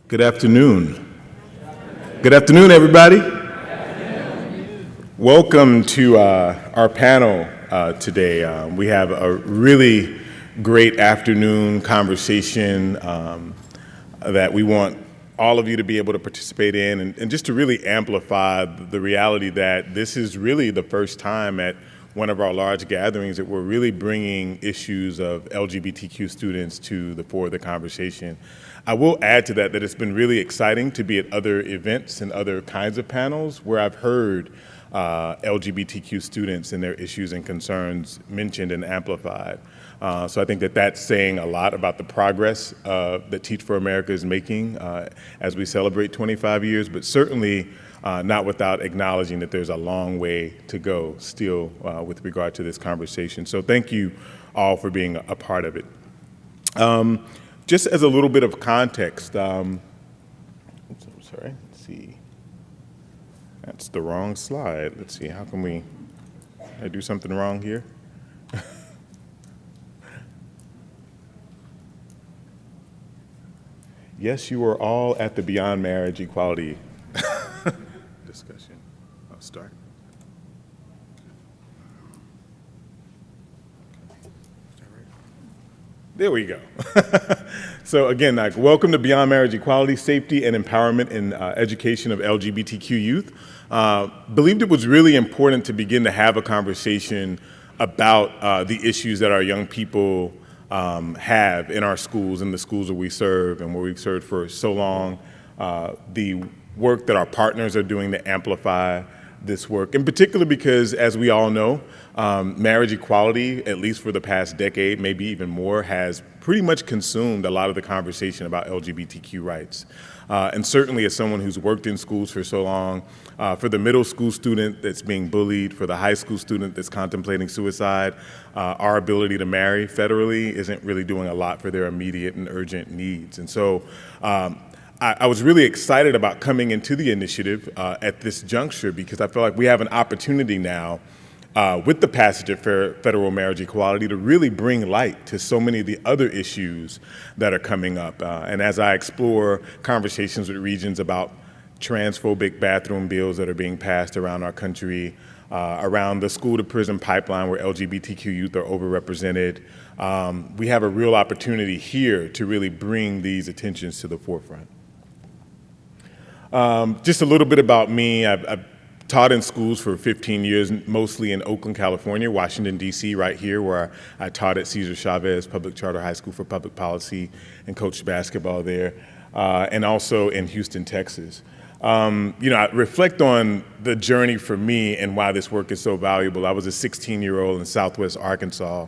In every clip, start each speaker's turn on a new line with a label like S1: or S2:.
S1: Good afternoon. Good afternoon, everybody. Welcome to our panel today. We have a really great afternoon conversation that we want all of you to be able to participate in and just to really amplify the reality that this is really the first time at one of our large gatherings that we're really bringing issues of LGBTQ students to the fore of the conversation. I will add to that it's been really exciting to be at other events and other kinds of panels where I've heard LGBTQ students and their issues and concerns mentioned and amplified. So I think that's saying a lot about the progress that Teach for America is making as we celebrate 25 years, but certainly not without acknowledging that there's a long way to go still with regard to this conversation. So thank you all for being a part of it. Just as a little bit of context, oops, I'm sorry, let's see. That's the wrong slide. Let's see, how can did I do something wrong here? Yes, you are all at the Beyond Marriage Equality discussion. I'll start. There we go. So again, welcome to Beyond Marriage Equality, Safety and Empowerment in Education of LGBTQ Youth. Believed it was really important to begin to have a conversation about the issues that our young people have in our schools, in the schools that we serve and where we've served for so long, the work that our partners are doing to amplify this work, in particular because, as we all know, marriage equality, at least for the past decade, maybe even more, has pretty much consumed a lot of the conversation about LGBTQ rights. And certainly as someone who's worked in schools for so long, for the middle school student that's being bullied, for the high school student that's contemplating suicide, our ability to marry federally isn't really doing a lot for their immediate and urgent needs. And so I was really excited about coming into the initiative at this juncture because I feel like we have an opportunity now with the passage of federal marriage equality to really bring light to so many of the other issues that are coming up. And as I explore conversations with regions about transphobic bathroom bills that are being passed around our country, around the school to prison pipeline where LGBTQ youth are overrepresented, we have a real opportunity here to really bring these attentions to the forefront. Just a little bit about me. I've taught in schools for 15 years, mostly in Oakland, California, Washington, D.C., right here, where I taught at Cesar Chavez Public Charter High School for Public Policy and coached basketball there, and also in Houston, Texas. I reflect on the journey for me and why this work is so valuable. I was a 16-year-old in Southwest Arkansas,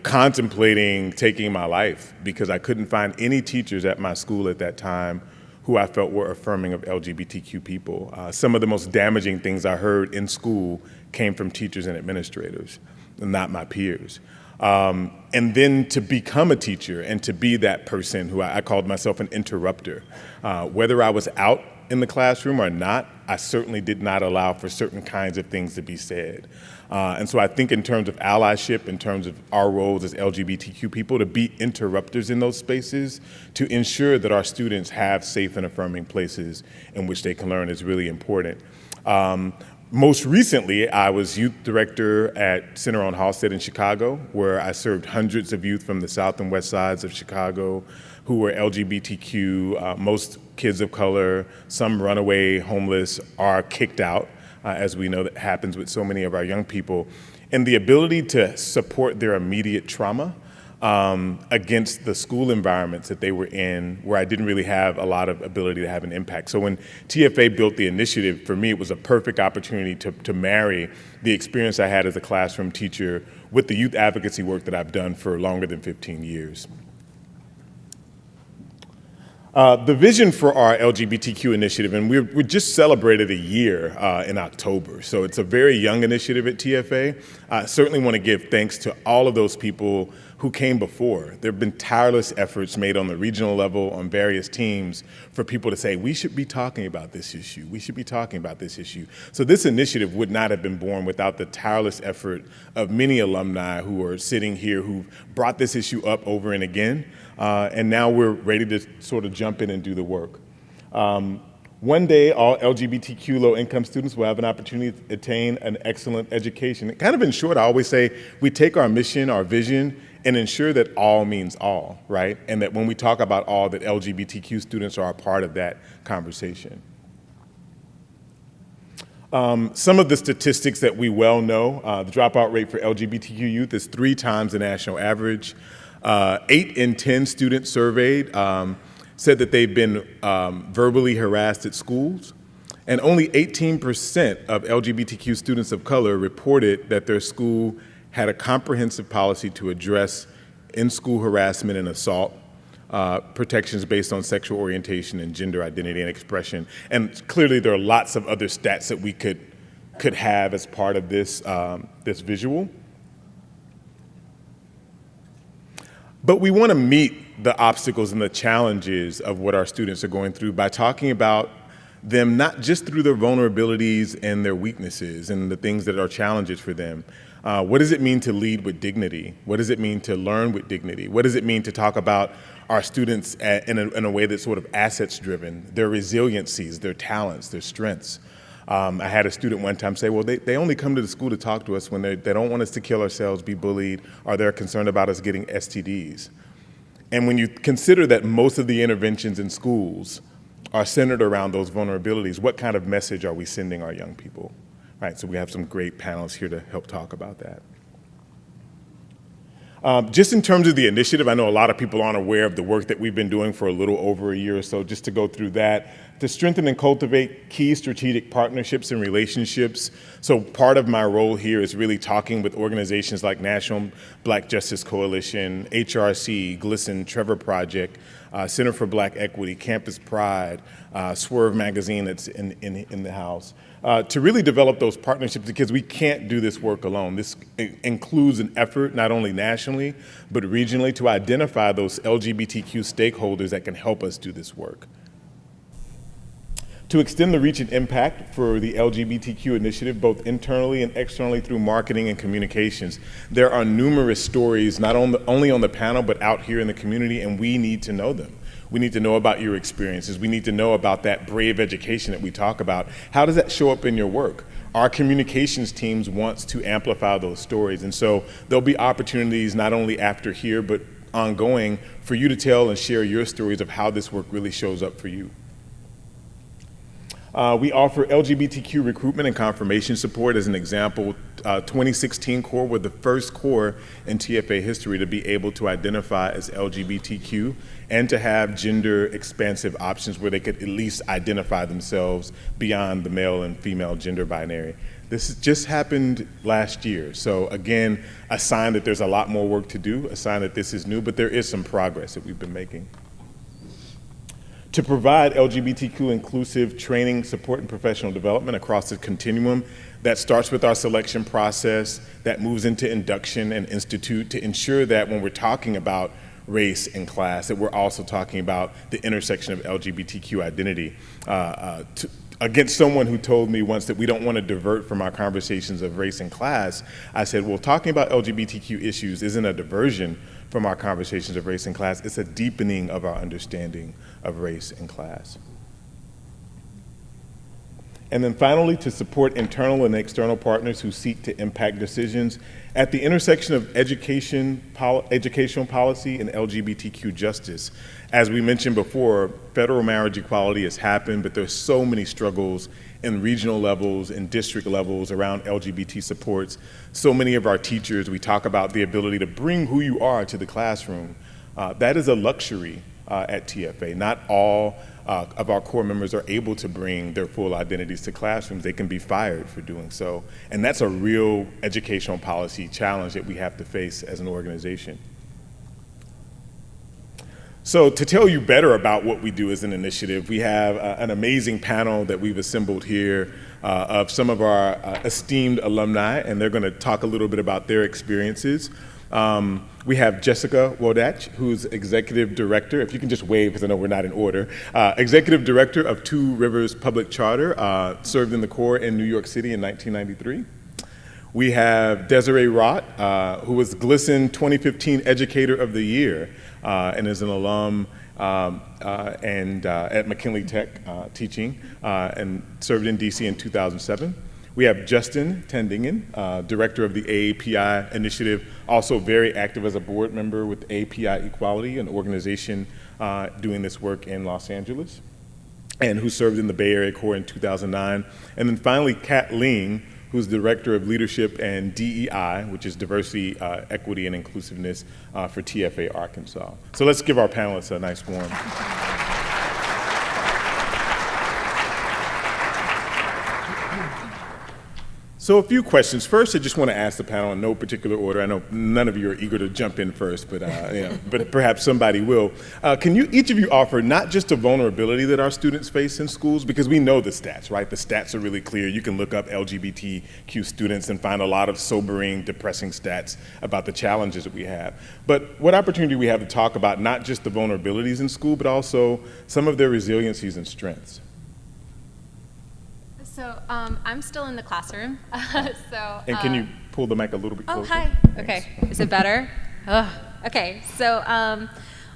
S1: contemplating taking my life because I couldn't find any teachers at my school at that time who I felt were affirming of LGBTQ people. Some of the most damaging things I heard in school came from teachers and administrators, and not my peers. And then to become a teacher and to be that person who I called myself an interrupter. Whether I was out in the classroom or not, I certainly did not allow for certain kinds of things to be said. And so I think in terms of allyship, in terms of our roles as LGBTQ people, to be interrupters in those spaces, to ensure that our students have safe and affirming places in which they can learn is really important. Most recently, I was youth director at Center on Halsted in Chicago, where I served hundreds of youth from the south and west sides of Chicago who were LGBTQ, most kids of color, some runaway homeless, are kicked out, as we know that happens with so many of our young people. And the ability to support their immediate trauma against the school environments that they were in, where I didn't really have a lot of ability to have an impact. So when TFA built the initiative, for me, it was a perfect opportunity to marry the experience I had as a classroom teacher with the youth advocacy work that I've done for longer than 15 years. The vision for our LGBTQ initiative, and we just celebrated a year in October, so it's a very young initiative at TFA. I certainly want to give thanks to all of those people who came before. There have been tireless efforts made on the regional level, on various teams, for people to say, we should be talking about this issue, we should be talking about this issue. So this initiative would not have been born without the tireless effort of many alumni who are sitting here who brought this issue up over and again, and now we're ready to sort of jump in and do the work. One day, all LGBTQ low-income students will have an opportunity to attain an excellent education. Kind of in short, I always say we take our mission, our vision, and ensure that all means all, right? And that when we talk about all, that LGBTQ students are a part of that conversation. Some of the statistics that we well know, the dropout rate for LGBTQ youth is 3 times the national average. 8 in 10 students surveyed said that they've been verbally harassed at schools, and only 18% of LGBTQ students of color reported that their school had a comprehensive policy to address in-school harassment and assault, protections based on sexual orientation and gender identity and expression. And clearly there are lots of other stats that we could have as part of this, this visual. But we want to meet the obstacles and the challenges of what our students are going through by talking about them not just through their vulnerabilities and their weaknesses and the things that are challenges for them. What does it mean to lead with dignity? What does it mean to learn with dignity? What does it mean to talk about our students in a way that's sort of assets driven, their resiliencies, their talents, their strengths? I had a student one time say, well, they only come to the school to talk to us when they don't want us to kill ourselves, be bullied, or they're concerned about us getting STDs. And when you consider that most of the interventions in schools are centered around those vulnerabilities, what kind of message are we sending our young people? Right, so we have some great panels here to help talk about that. Just in terms of the initiative, I know a lot of people aren't aware of the work that we've been doing for a little over a year or so, just to go through that, to strengthen and cultivate key strategic partnerships and relationships. So part of my role here is really talking with organizations like National Black Justice Coalition, HRC, GLSEN, Trevor Project, Center for Black Equity, Campus Pride, Swerve Magazine that's in the house, to really develop those partnerships, because we can't do this work alone. This includes an effort not only nationally, but regionally, to identify those LGBTQ stakeholders that can help us do this work. To extend the reach and impact for the LGBTQ initiative, both internally and externally through marketing and communications, there are numerous stories, not only on the panel, but out here in the community, and we need to know them. We need to know about your experiences. We need to know about that brave education that we talk about. How does that show up in your work? Our communications teams wants to amplify those stories, and so there'll be opportunities not only after here, but ongoing for you to tell and share your stories of how this work really shows up for you. We offer LGBTQ recruitment and confirmation support. As an example, 2016 Corps were the first Corps in TFA history to be able to identify as LGBTQ and to have gender expansive options where they could at least identify themselves beyond the male and female gender binary. This just happened last year. So again, a sign that there's a lot more work to do, a sign that this is new, but there is some progress that we've been making. To provide LGBTQ inclusive training, support, and professional development across the continuum, that starts with our selection process, that moves into induction and institute, to ensure that when we're talking about race and class, that we're also talking about the intersection of LGBTQ identity. Against someone who told me once that we don't want to divert from our conversations of race and class, I said, well, talking about LGBTQ issues isn't a diversion from our conversations of race and class, it's a deepening of our understanding of race and class. And then finally, to support internal and external partners who seek to impact decisions at the intersection of educational policy and LGBTQ justice. As we mentioned before, federal marriage equality has happened, but there's so many struggles in regional levels and district levels around LGBT supports. So many of our teachers, we talk about the ability to bring who you are to the classroom. That is a luxury at TFA. Not all of our core members are able to bring their full identities to classrooms. They can be fired for doing so. And that's a real educational policy challenge that we have to face as an organization. So to tell you better about what we do as an initiative, we have an amazing panel that we've assembled here of some of our esteemed alumni, and they're going to talk a little bit about their experiences. We have Jessica Wodach, who's Executive Director, if you can just wave because I know we're not in order, Executive Director of Two Rivers Public Charter, served in the Corps in New York City in 1993. We have Desiree Rott, who was GLSEN 2015 Educator of the Year and is an alum at McKinley Tech teaching and served in DC in 2007. We have Justin Tandingen, Director of the AAPI initiative, also very active as a board member with AAPI Equality, an organization doing this work in Los Angeles, and who served in the Bay Area Corps in 2009. And then finally, Kat Ling, who's Director of Leadership and DEI, which is Diversity, Equity, and Inclusiveness for TFA Arkansas. So let's give our panelists a nice warm. So a few questions. First, I just want to ask the panel in no particular order. I know none of you are eager to jump in first, but but perhaps somebody will. Can each of you offer not just the vulnerability that our students face in schools, because we know the stats, right? The stats are really clear. You can look up LGBTQ students and find a lot of sobering, depressing stats about the challenges that we have. But what opportunity we have to talk about not just the vulnerabilities in school, but also some of their resiliencies and strengths.
S2: So I'm still in the classroom.
S1: And can you pull the mic a little bit closer?
S2: Oh, hi. Okay. Is it better? Okay. So,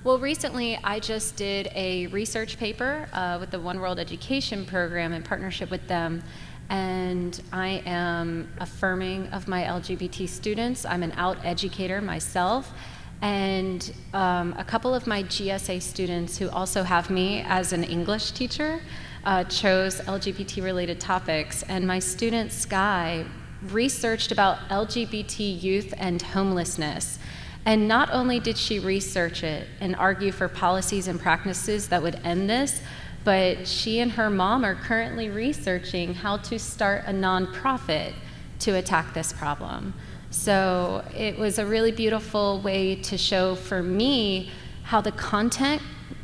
S2: well, recently I just did a research paper with the One World Education Program in partnership with them. And I am affirming of my LGBT students. I'm an out educator myself. And a couple of my GSA students who also have me as an English teacher chose LGBT-related topics, and my student Sky researched about LGBT youth and homelessness. And not only did she research it and argue for policies and practices that would end this, but she and her mom are currently researching how to start a nonprofit to attack this problem. So it was a really beautiful way to show for me how the content,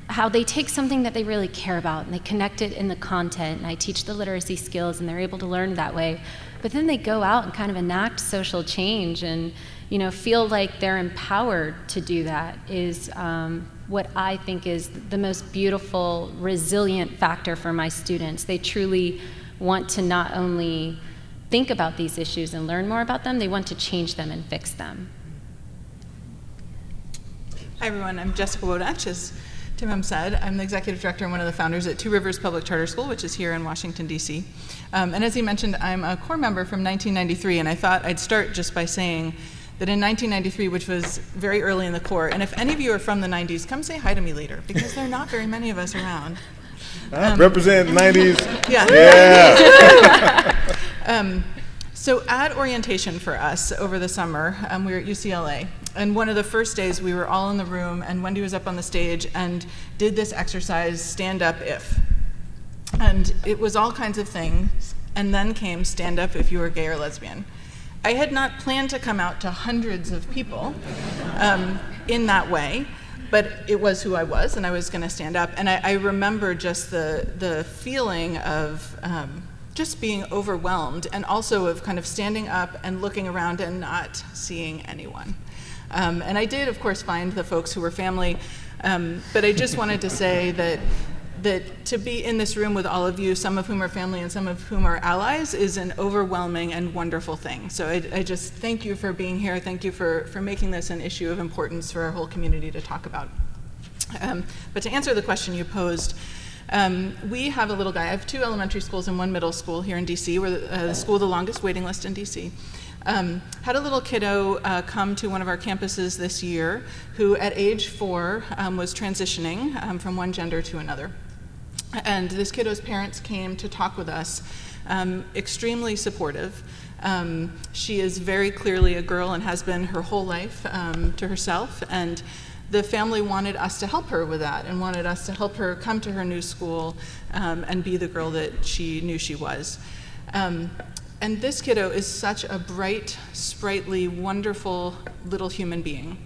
S2: how they take something that they really care about and they connect it in the content, and I teach the literacy skills and they're able to learn that way. But then they go out and kind of enact social change and feel like they're empowered to do that is what I think is the most beautiful, resilient factor for my students. They truly want to not only think about these issues and learn more about them, they want to change them and fix them.
S3: Hi everyone, I'm Jessica Wodach. As Tim said, I'm the executive director and one of the founders at Two Rivers Public Charter School, which is here in Washington, D.C. And as he mentioned, I'm a Corps member from 1993, and I thought I'd start just by saying that in 1993, which was very early in the Corps, and if any of you are from the 90s, come say hi to me later, because there are not very many of us around.
S1: Represent 90s.
S3: Yeah. So at orientation for us over the summer, we were at UCLA, and one of the first days we were all in the room, and Wendy was up on the stage and did this exercise, stand up if. And it was all kinds of things, and then came stand up if you were gay or lesbian. I had not planned to come out to hundreds of people in that way, but it was who I was, and I was going to stand up. And I remember just the feeling of just being overwhelmed, and also of kind of standing up and looking around and not seeing anyone. And I did, of course, find the folks who were family, but I just wanted to say that to be in this room with all of you, some of whom are family and some of whom are allies, is an overwhelming and wonderful thing. So I just thank you for being here. Thank you for making this an issue of importance for our whole community to talk about. But to answer the question you posed, we have a little guy. I have 2 elementary schools and 1 middle school here in DC. We're the school with the longest waiting list in DC. Had a little kiddo come to one of our campuses this year who at age 4 was transitioning from one gender to another. And this kiddo's parents came to talk with us, extremely supportive. She is very clearly a girl and has been her whole life to herself, and the family wanted us to help her with that and wanted us to help her come to her new school and be the girl that she knew she was. And this kiddo is such a bright, sprightly, wonderful little human being.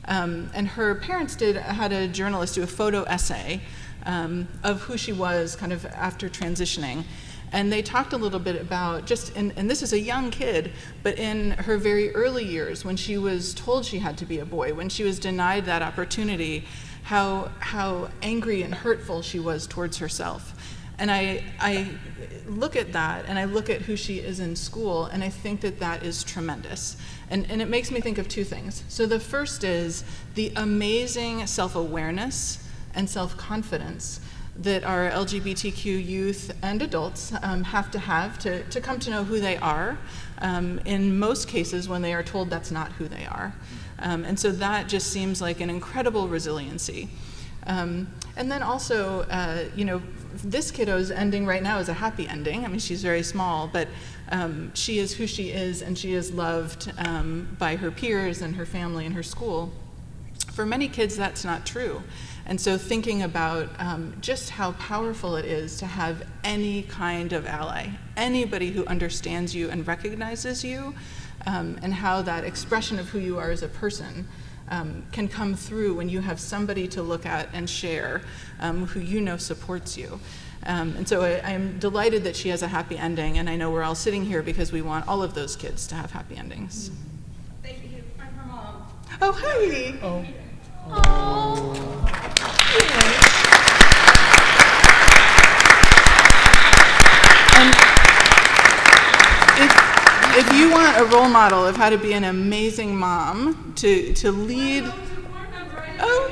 S3: And her parents had a journalist do a photo essay of who she was kind of after transitioning. And they talked a little bit about just, and this is a young kid, but in her very early years, when she was told she had to be a boy, when she was denied that opportunity, how angry and hurtful she was towards herself. And I look at that, and I look at who she is in school, and I think that that is tremendous. And it makes me think of two things. So the first is the amazing self-awareness and self-confidence that our LGBTQ youth and adults have to come to know who they are, in most cases when they are told that's not who they are. And so that just seems like an incredible resiliency. And then also, this kiddo's ending right now is a happy ending. I mean, she's very small, but she is who she is, and she is loved by her peers and her family and her school. For many kids, that's not true. And so thinking about just how powerful it is to have any kind of ally, anybody who understands you and recognizes you, and how that expression of who you are as a person can come through when you have somebody to look at and share who you know supports you. And so I'm delighted that she has a happy ending, and I know we're all sitting here because we want all of those kids to have happy endings.
S4: Thank you. I'm her mom.
S3: Oh, hi!
S1: Oh.
S3: If you want a role model of how to be an amazing mom, to lead. Oh.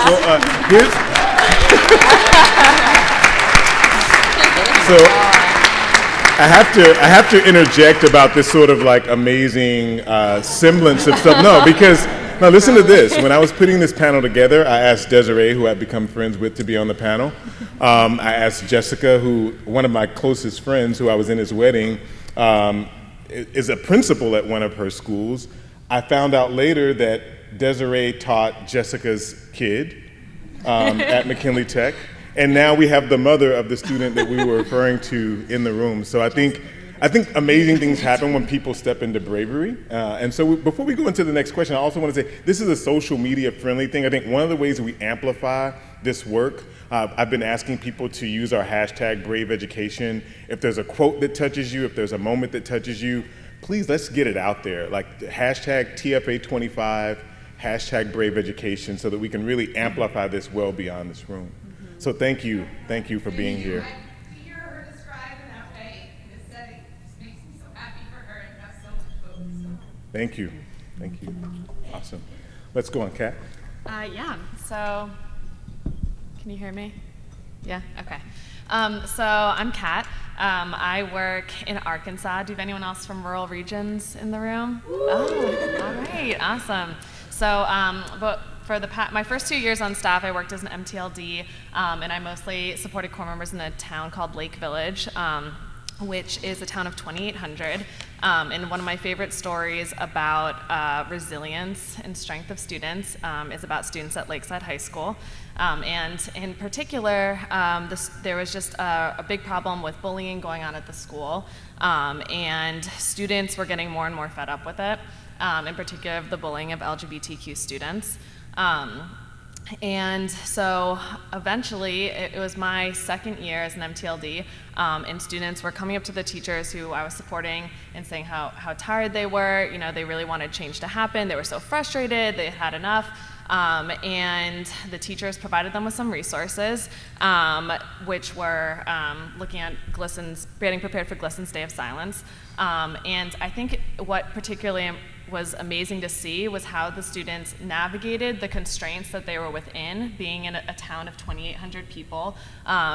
S1: Well, here's so I have to interject about this sort of like amazing semblance of stuff. No, because now listen to this. When I was putting this panel together, I asked Desiree, who I've become friends with, to be on the panel. I asked Jessica, who one of my closest friends, who I was in his wedding, is a principal at one of her schools. I found out later that Desiree taught Jessica's kid at McKinley Tech. And now we have the mother of the student that we were referring to in the room. So I think amazing things happen when people step into bravery. And so before we go into the next question, I also want to say this is a social media friendly thing. I think one of the ways that we amplify this work, I've been asking people to use our hashtag #BraveEducation. If there's a quote that touches you, if there's a moment that touches you, please let's get it out there. Like hashtag TFA25, hashtag #BraveEducation, so that we can really amplify this well beyond this room. So thank you for being here.
S4: To hear her described in that way, in this setting, just makes me so happy for her and have so much hope. So.
S1: Thank you. Awesome. Let's go on, Kat.
S5: Yeah, so, can you hear me? Yeah, okay. So I'm Kat. I work in Arkansas. Do you have anyone else from rural regions in the room? Oh, all right, awesome. So, but for my first 2 years on staff, I worked as an MTLD, and I mostly supported core members in a town called Lake Village, which is a town of 2,800. And one of my favorite stories about resilience and strength of students is about students at Lakeside High School. And in particular, there was just a big problem with bullying going on at the school, and students were getting more and more fed up with it, in particular the bullying of LGBTQ students. And so eventually, it was my second year as an MTLD, and students were coming up to the teachers who I was supporting and saying how tired they were. You know, they really wanted change to happen. They were so frustrated. They had enough. And the teachers provided them with some resources, which were looking at getting prepared for GLSEN's Day of Silence. And I think what particularly was amazing to see was how the students navigated the constraints that they were within, being in a town of 2,800 people,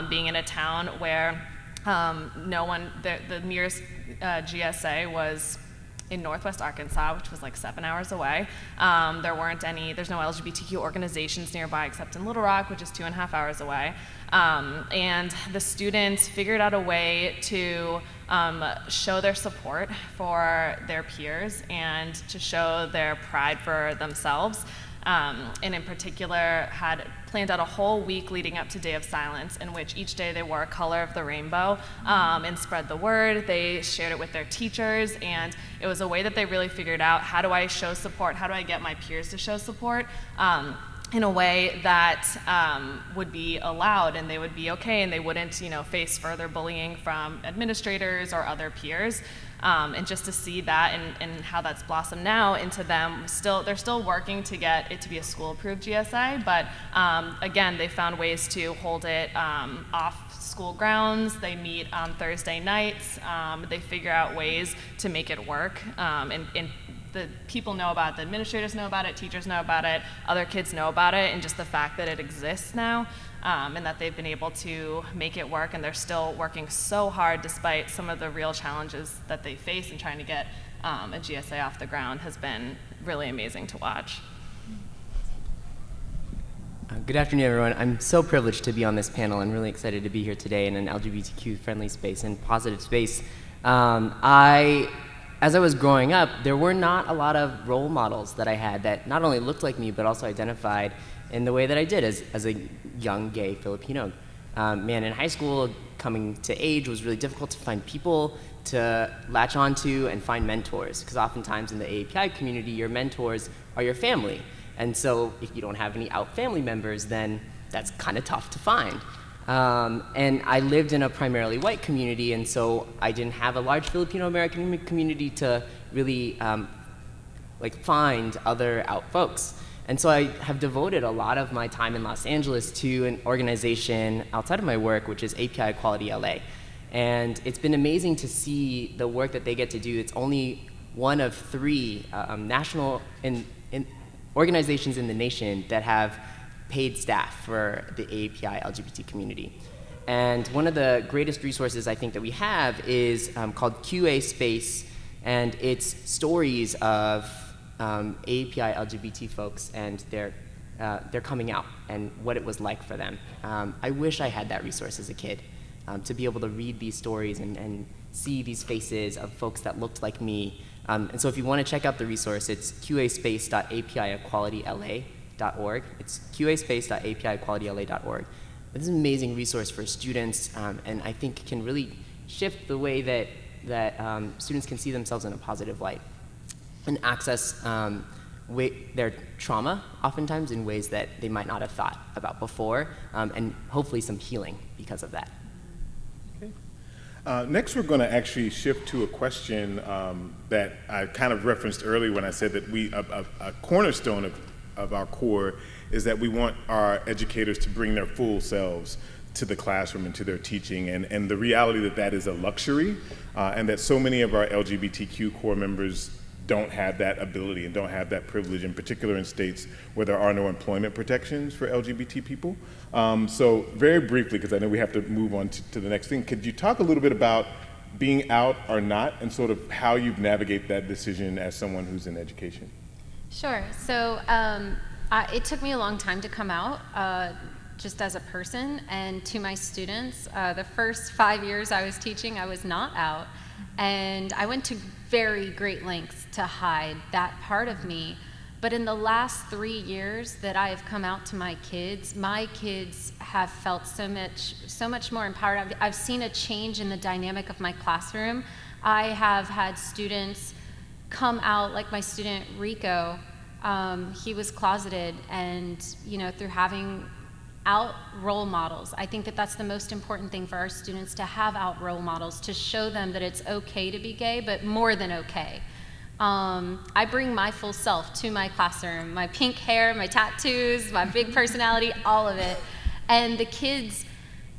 S5: being in a town where the nearest GSA was in Northwest Arkansas, which was like 7 hours away. There's no LGBTQ organizations nearby except in Little Rock, which is 2.5 hours away. And the students figured out a way to show their support for their peers and to show their pride for themselves. And in particular had planned out a whole week leading up to Day of Silence, in which each day they wore a color of the rainbow and spread the word. They shared it with their teachers, and it was a way that they really figured out, how do I show support? How do I get my peers to show support? in a way that would be allowed, and they would be okay, and they wouldn't, you know, face further bullying from administrators or other peers. And just to see that and how that's blossomed now into them, they're still working to get it to be a school-approved GSA, but again, they found ways to hold it off school grounds. They meet on Thursday nights. They figure out ways to make it work, and the people know about it, the administrators know about it, teachers know about it, other kids know about it, and just the fact that it exists now, and that they've been able to make it work, and they're still working so hard despite some of the real challenges that they face in trying to get a GSA off the ground has been really amazing to watch.
S6: Good afternoon, everyone. I'm so privileged to be on this panel and really excited to be here today in an LGBTQ-friendly space and positive space. As I was growing up, there were not a lot of role models that I had that not only looked like me, but also identified in the way that I did as a young gay Filipino. In high school, coming to age was really difficult to find people to latch onto and find mentors, because oftentimes in the AAPI community, your mentors are your family. And so if you don't have any out family members, then that's kind of tough to find. And I lived in a primarily white community, and so I didn't have a large Filipino-American community to really find other out folks. And so I have devoted a lot of my time in Los Angeles to an organization outside of my work, which is API Equality LA. And it's been amazing to see the work that they get to do. It's only one of 3 national organizations in the nation that have paid staff for the AAPI LGBT community. And one of the greatest resources I think that we have is called QA Space, and it's stories of AAPI LGBT folks and their coming out and what it was like for them. I wish I had that resource as a kid, to be able to read these stories and see these faces of folks that looked like me. And so if you want to check out the resource, it's qaspace.apiequalityla.org. It's qaspace.apiequalityla.org. This is an amazing resource for students, and I think can really shift the way that students can see themselves in a positive light and access their trauma, oftentimes in ways that they might not have thought about before, and hopefully some healing because of that.
S1: Next, we're going to actually shift to a question that I kind of referenced earlier when I said that a cornerstone of our core is that we want our educators to bring their full selves to the classroom and to their teaching, and the reality that is a luxury, and that so many of our LGBTQ core members don't have that ability and don't have that privilege, in particular in states where there are no employment protections for LGBT people. So very briefly, because I know we have to move on to the next thing, could you talk a little bit about being out or not and sort of how you navigate that decision as someone who's in education?
S2: Sure. So it took me a long time to come out, just as a person, and to my students. The first 5 years I was teaching, I was not out. And I went to very great lengths to hide that part of me. But in the last 3 years that I have come out to my kids have felt so much more empowered. I've seen a change in the dynamic of my classroom. I have had students come out, like my student Rico. He was closeted, and through having out role models. I think that that's the most important thing for our students, to have out role models, to show them that it's okay to be gay, but more than okay. I bring my full self to my classroom, my pink hair, my tattoos, my big personality, all of it. And the kids,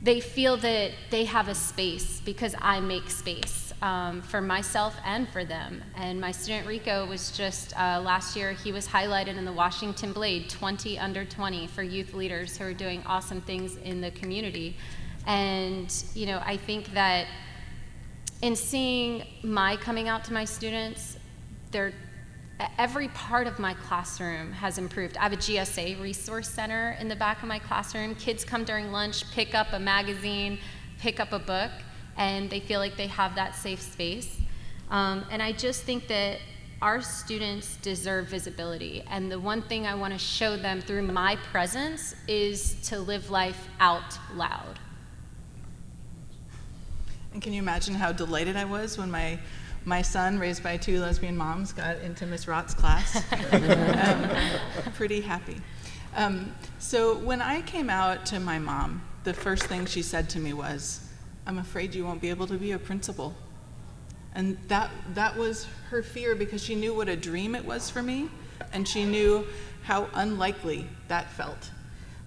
S2: they feel that they have a space because I make space for myself and for them. And my student Rico was just, last year, he was highlighted in the Washington Blade 20 under 20 for youth leaders who are doing awesome things in the community. And, I think that in seeing my coming out to my students, every part of my classroom has improved. I have a GSA resource center in the back of my classroom. Kids come during lunch, pick up a magazine, pick up a book, and they feel like they have that safe space. And I just think that our students deserve visibility. And the one thing I want to show them through my presence is to live life out loud.
S3: And can you imagine how delighted I was when my son, raised by 2 lesbian moms, got into Ms. Rott's class? Pretty happy. So when I came out to my mom, the first thing she said to me was, "I'm afraid you won't be able to be a principal." And that was her fear, because she knew what a dream it was for me, and she knew how unlikely that felt.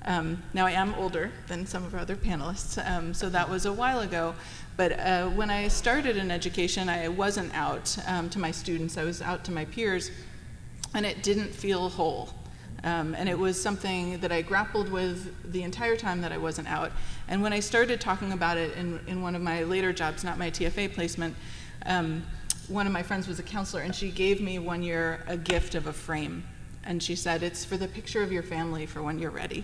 S3: Now, I am older than some of our other panelists, so that was a while ago. But when I started in education, I wasn't out to my students. I was out to my peers, and it didn't feel whole. And it was something that I grappled with the entire time that I wasn't out. And when I started talking about it in one of my later jobs, not my TFA placement, one of my friends was a counselor, and she gave me one year a gift of a frame. And she said, "It's for the picture of your family for when you're ready."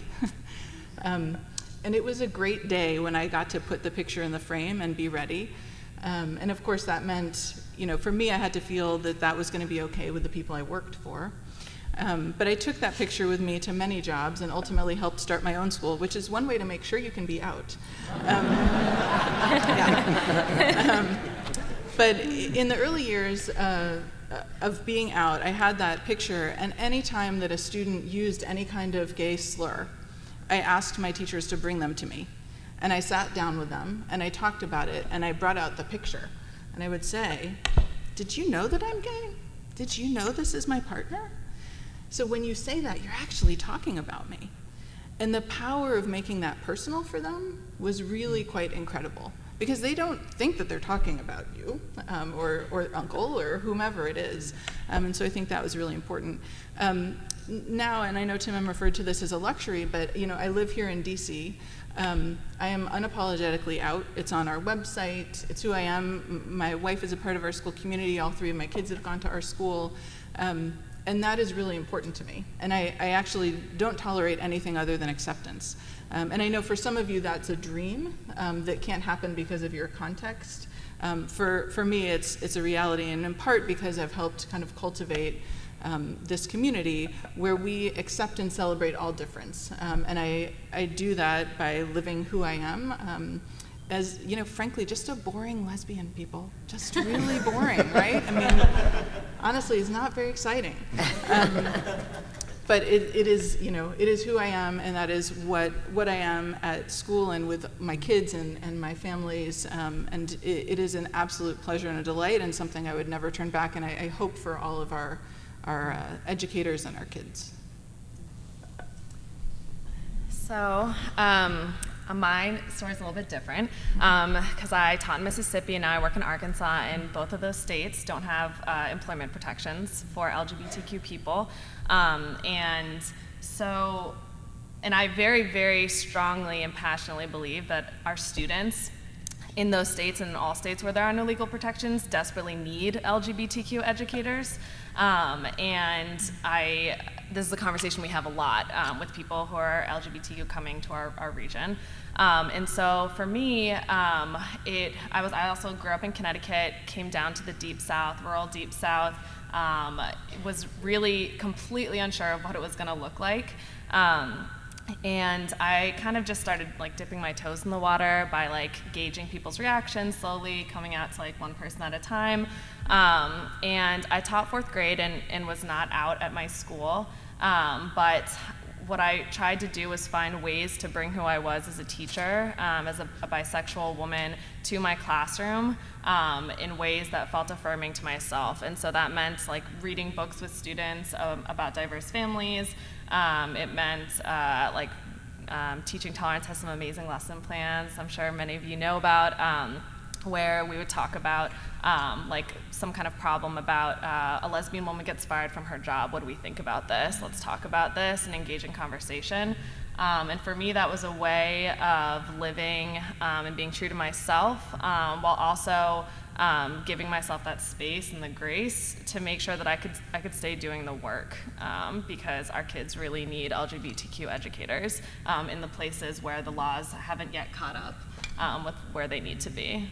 S3: And it was a great day when I got to put the picture in the frame and be ready. And of course that meant, for me, I had to feel that that was going to be okay with the people I worked for. But I took that picture with me to many jobs and ultimately helped start my own school, which is one way to make sure you can be out. But in the early years of being out, I had that picture, and any time that a student used any kind of gay slur, I asked my teachers to bring them to me. And I sat down with them, and I talked about it, and I brought out the picture. And I would say, "Did you know that I'm gay? Did you know this is my partner? So when you say that, you're actually talking about me." And the power of making that personal for them was really quite incredible, because they don't think that they're talking about you or uncle or whomever it is. And so I think that was really important. Now, and I know Tim referred to this as a luxury, but I live here in DC. I am unapologetically out. It's on our website. It's who I am. My wife is a part of our school community. All 3 of my kids have gone to our school. And that is really important to me. And I actually don't tolerate anything other than acceptance. And I know for some of you that's a dream that can't happen because of your context. For me, it's a reality, and in part because I've helped kind of cultivate this community where we accept and celebrate all difference. And I do that by living who I am. As, frankly, just a boring lesbian, people. Just really boring, right? I mean, honestly, it's not very exciting. But it is who I am, and that is what I am at school and with my kids and my families. And it is an absolute pleasure and a delight, and something I would never turn back, and I hope for all of our educators and our kids.
S5: So, my story's a little bit different, because I taught in Mississippi and now I work in Arkansas, and both of those states don't have employment protections for LGBTQ people. And I very, very strongly and passionately believe that our students in those states and in all states where there are no legal protections desperately need LGBTQ educators. This is a conversation we have a lot with people who are LGBTQ coming to our region. And so for me, I also grew up in Connecticut, came down to the Deep South, rural Deep South, was really completely unsure of what it was gonna look like. And I kind of just started dipping my toes in the water by gauging people's reactions, slowly coming out to one person at a time. And I taught 4th grade and was not out at my school. But what I tried to do was find ways to bring who I was as a teacher, as a bisexual woman, to my classroom in ways that felt affirming to myself. And so that meant reading books with students about diverse families. It meant Teaching Tolerance has some amazing lesson plans I'm sure many of you know about, where we would talk about some kind of problem about a lesbian woman gets fired from her job. What do we think about this? Let's talk about this and engage in conversation. And for me, that was a way of living and being true to myself, while also giving myself that space and the grace to make sure that I could stay doing the work, because our kids really need LGBTQ educators in the places where the laws haven't yet caught up with where they need to be.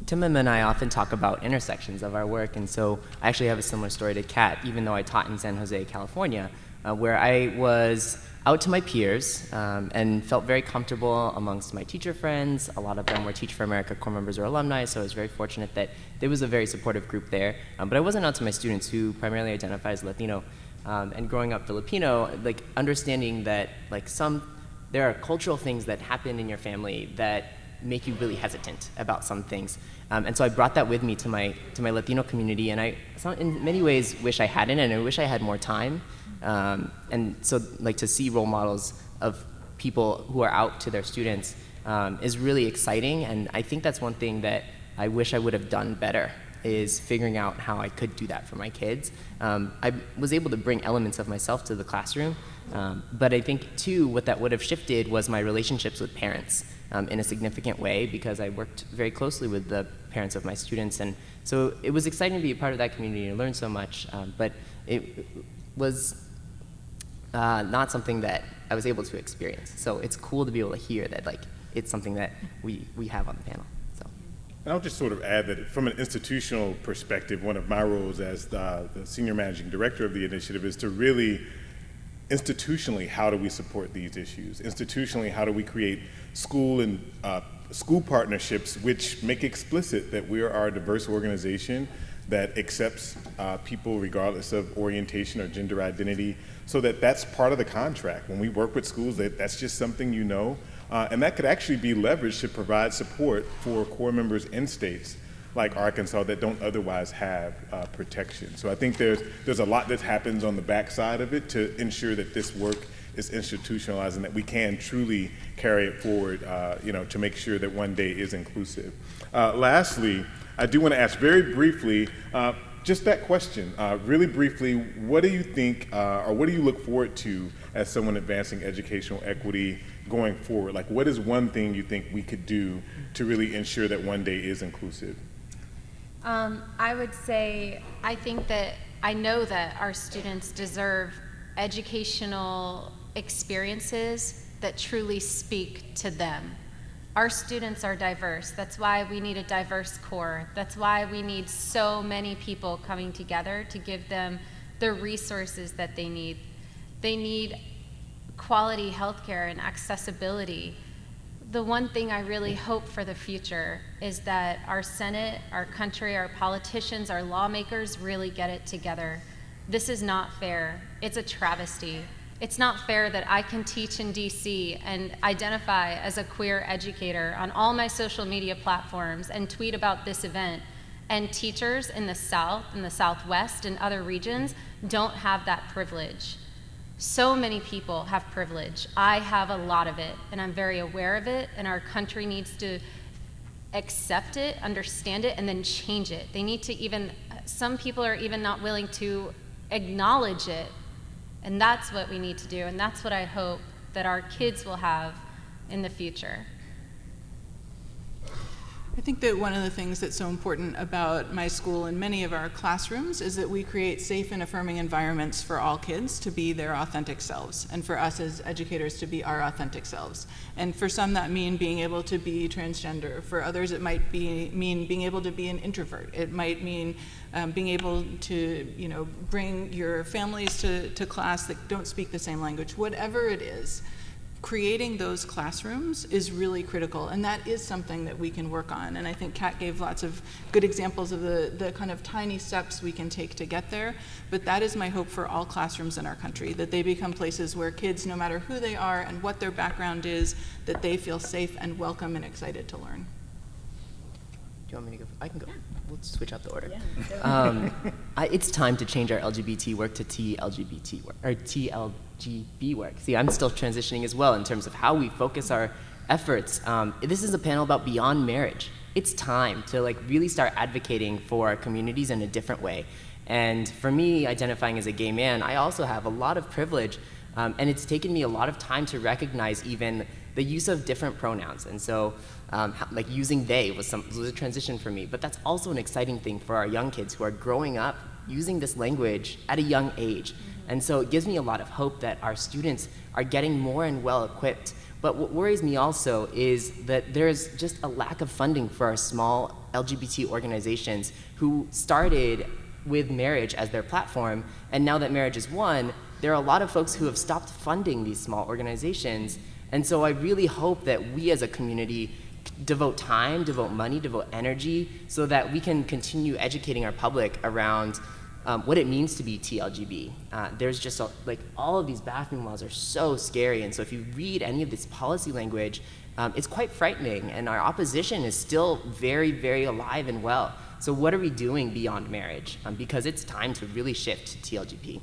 S6: Tim and I often talk about intersections of our work, and so I actually have a similar story to Kat, even though I taught in San Jose, California, where I was out to my peers and felt very comfortable amongst my teacher friends. A lot of them were Teach for America core members or alumni, so I was very fortunate that there was a very supportive group there. But I wasn't out to my students, who primarily identify as Latino. And growing up Filipino, like understanding that like there are cultural things that happen in your family that make you really hesitant about some things. And so I brought that with me to my Latino community, and I in many ways wish I hadn't, and I wish I had more time. And so like to see role models of people who are out to their students is really exciting, and I think that's one thing that I wish I would have done better, is figuring out how I could do that for my kids. I was able to bring elements of myself to the classroom, but I think too what that would have shifted was my relationships with parents in a significant way, because I worked very closely with the parents of my students, and so it was exciting to be a part of that community and learn so much, but it was not something that I was able to experience. So it's cool to be able to hear that like it's something that we have on the panel. So.
S1: And I'll just sort of add that from an institutional perspective, one of my roles as the senior managing director of the initiative is to really institutionally, how do we support these issues? Institutionally, how do we create school and school partnerships which make explicit that we are a diverse organization that accepts people regardless of orientation or gender identity, so that that's part of the contract. When we work with schools, that's just something you know, and that could actually be leveraged to provide support for core members in states like Arkansas that don't otherwise have protection. So I think there's a lot that happens on the backside of it to ensure that this work is institutionalized and that we can truly carry it forward, to make sure that one day is inclusive. Lastly, I do want to ask very briefly, just that question, really briefly, what do you think, or what do you look forward to as someone advancing educational equity going forward? Like, what is one thing you think we could do to really ensure that one day is inclusive?
S2: I would say, I know that our students deserve educational experiences that truly speak to them. Our students are diverse. That's why we need a diverse core. That's why we need so many people coming together to give them the resources that they need. They need quality healthcare and accessibility. The one thing I really hope for the future is that our Senate, our country, our politicians, our lawmakers really get it together. This is not fair. It's a travesty. It's not fair that I can teach in DC and identify as a queer educator on all my social media platforms and tweet about this event, and teachers in the South, in the Southwest, and other regions don't have that privilege. So many people have privilege. I have a lot of it, and I'm very aware of it, and our country needs to accept it, understand it, and then change it. They need to some people are even not willing to acknowledge it, and that's what we need to do, and that's what I hope that our kids will have in the future.
S3: I think that one of the things that's so important about my school and many of our classrooms is that we create safe and affirming environments for all kids to be their authentic selves, and for us as educators to be our authentic selves. And for some that mean being able to be transgender. For others it might mean being able to be an introvert. It might mean being able to bring your families to class that don't speak the same language. Whatever it is, creating those classrooms is really critical, and that is something that we can work on. And I think Kat gave lots of good examples of the kind of tiny steps we can take to get there, but that is my hope for all classrooms in our country, that they become places where kids, no matter who they are and what their background is, that they feel safe and welcome and excited to learn.
S6: Do you want me to go? I can go. We'll switch up the order. It's time to change our LGBT work to TLGBT work, or TLGB work. See, I'm still transitioning as well in terms of how we focus our efforts. This is a panel about beyond marriage. It's time to really start advocating for our communities in a different way. And for me, identifying as a gay man, I also have a lot of privilege, and it's taken me a lot of time to recognize even the use of different pronouns. And so using they was a transition for me, but that's also an exciting thing for our young kids who are growing up using this language at a young age. And so it gives me a lot of hope that our students are getting more and well equipped. But what worries me also is that there's just a lack of funding for our small LGBT organizations who started with marriage as their platform, and now that marriage is won, there are a lot of folks who have stopped funding these small organizations. And so I really hope that we as a community devote time, devote money, devote energy, so that we can continue educating our public around what it means to be TLGB. There's just like all of these bathroom laws are so scary, and so if you read any of this policy language, it's quite frightening, and our opposition is still very, very alive and well. So what are we doing beyond marriage? Because it's time to really shift to TLGB.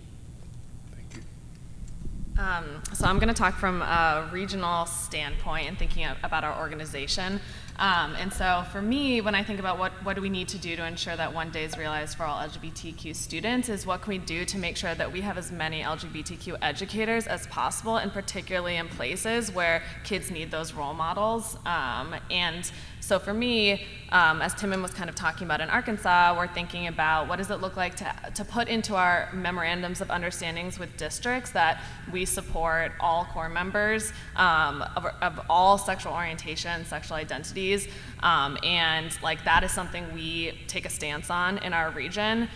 S5: So I'm going to talk from a regional standpoint and thinking about our organization. And so for me, when I think about what do we need to do to ensure that one day is realized for all LGBTQ students, is what can we do to make sure that we have as many LGBTQ educators as possible, and particularly in places where kids need those role models. And so for me, as Timon was kind of talking about in Arkansas, we're thinking about what does it look like to put into our memorandums of understandings with districts that we support all core members of all sexual orientation, sexual identities, and like that is something we take a stance on in our region,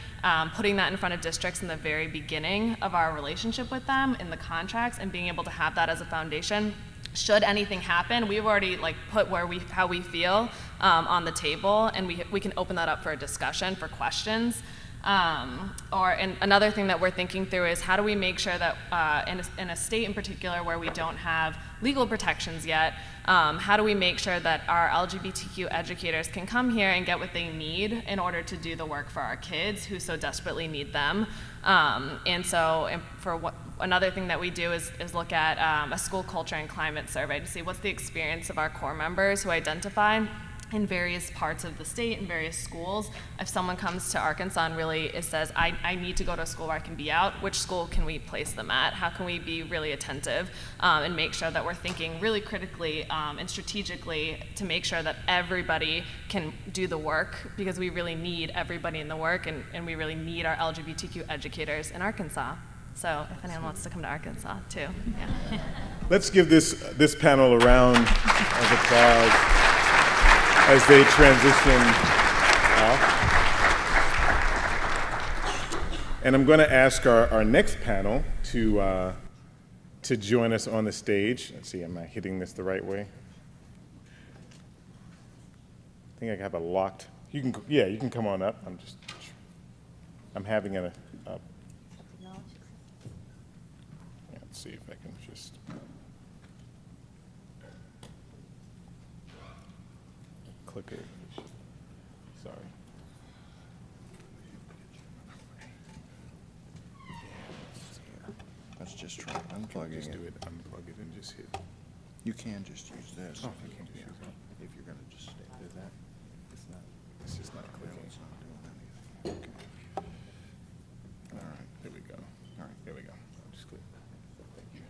S5: putting that in front of districts in the very beginning of our relationship with them in the contracts, and being able to have that as a foundation. Should anything happen, we've already like put how we feel on the table, and we can open that up for a discussion, for questions. And another thing that we're thinking through is how do we make sure that in a state in particular where we don't have legal protections yet, how do we make sure that our LGBTQ educators can come here and get what they need in order to do the work for our kids who so desperately need them? Another thing that we do is look at a school culture and climate survey to see what's the experience of our core members who identify in various parts of the state, in various schools. If someone comes to Arkansas and really says, I need to go to a school where I can be out, which school can we place them at? How can we be really attentive and make sure that we're thinking really critically and strategically to make sure that everybody can do the work, because we really need everybody in the work, and we really need our LGBTQ educators in Arkansas. So if anyone wants to come to Arkansas too, yeah.
S1: Let's give this panel a round of applause as they transition off. And I'm going to ask our next panel to join us on the stage. Let's see, am I hitting this the right way? I think I have a locked. You can come on up. I'm having a. Let's see if I can just. Click it. Sorry.
S7: Let's just try unplugging
S1: Just
S7: it.
S1: do it. Unplug it and just hit.
S7: You can just use this.
S1: Oh, I can just use
S7: If you're gonna just stay with that.
S1: It's not. It's just not
S7: No,
S1: clicking.
S7: it's not doing anything. Okay. All right.
S1: There we go.
S7: All right.
S1: There we go. I'll just click. Thank you.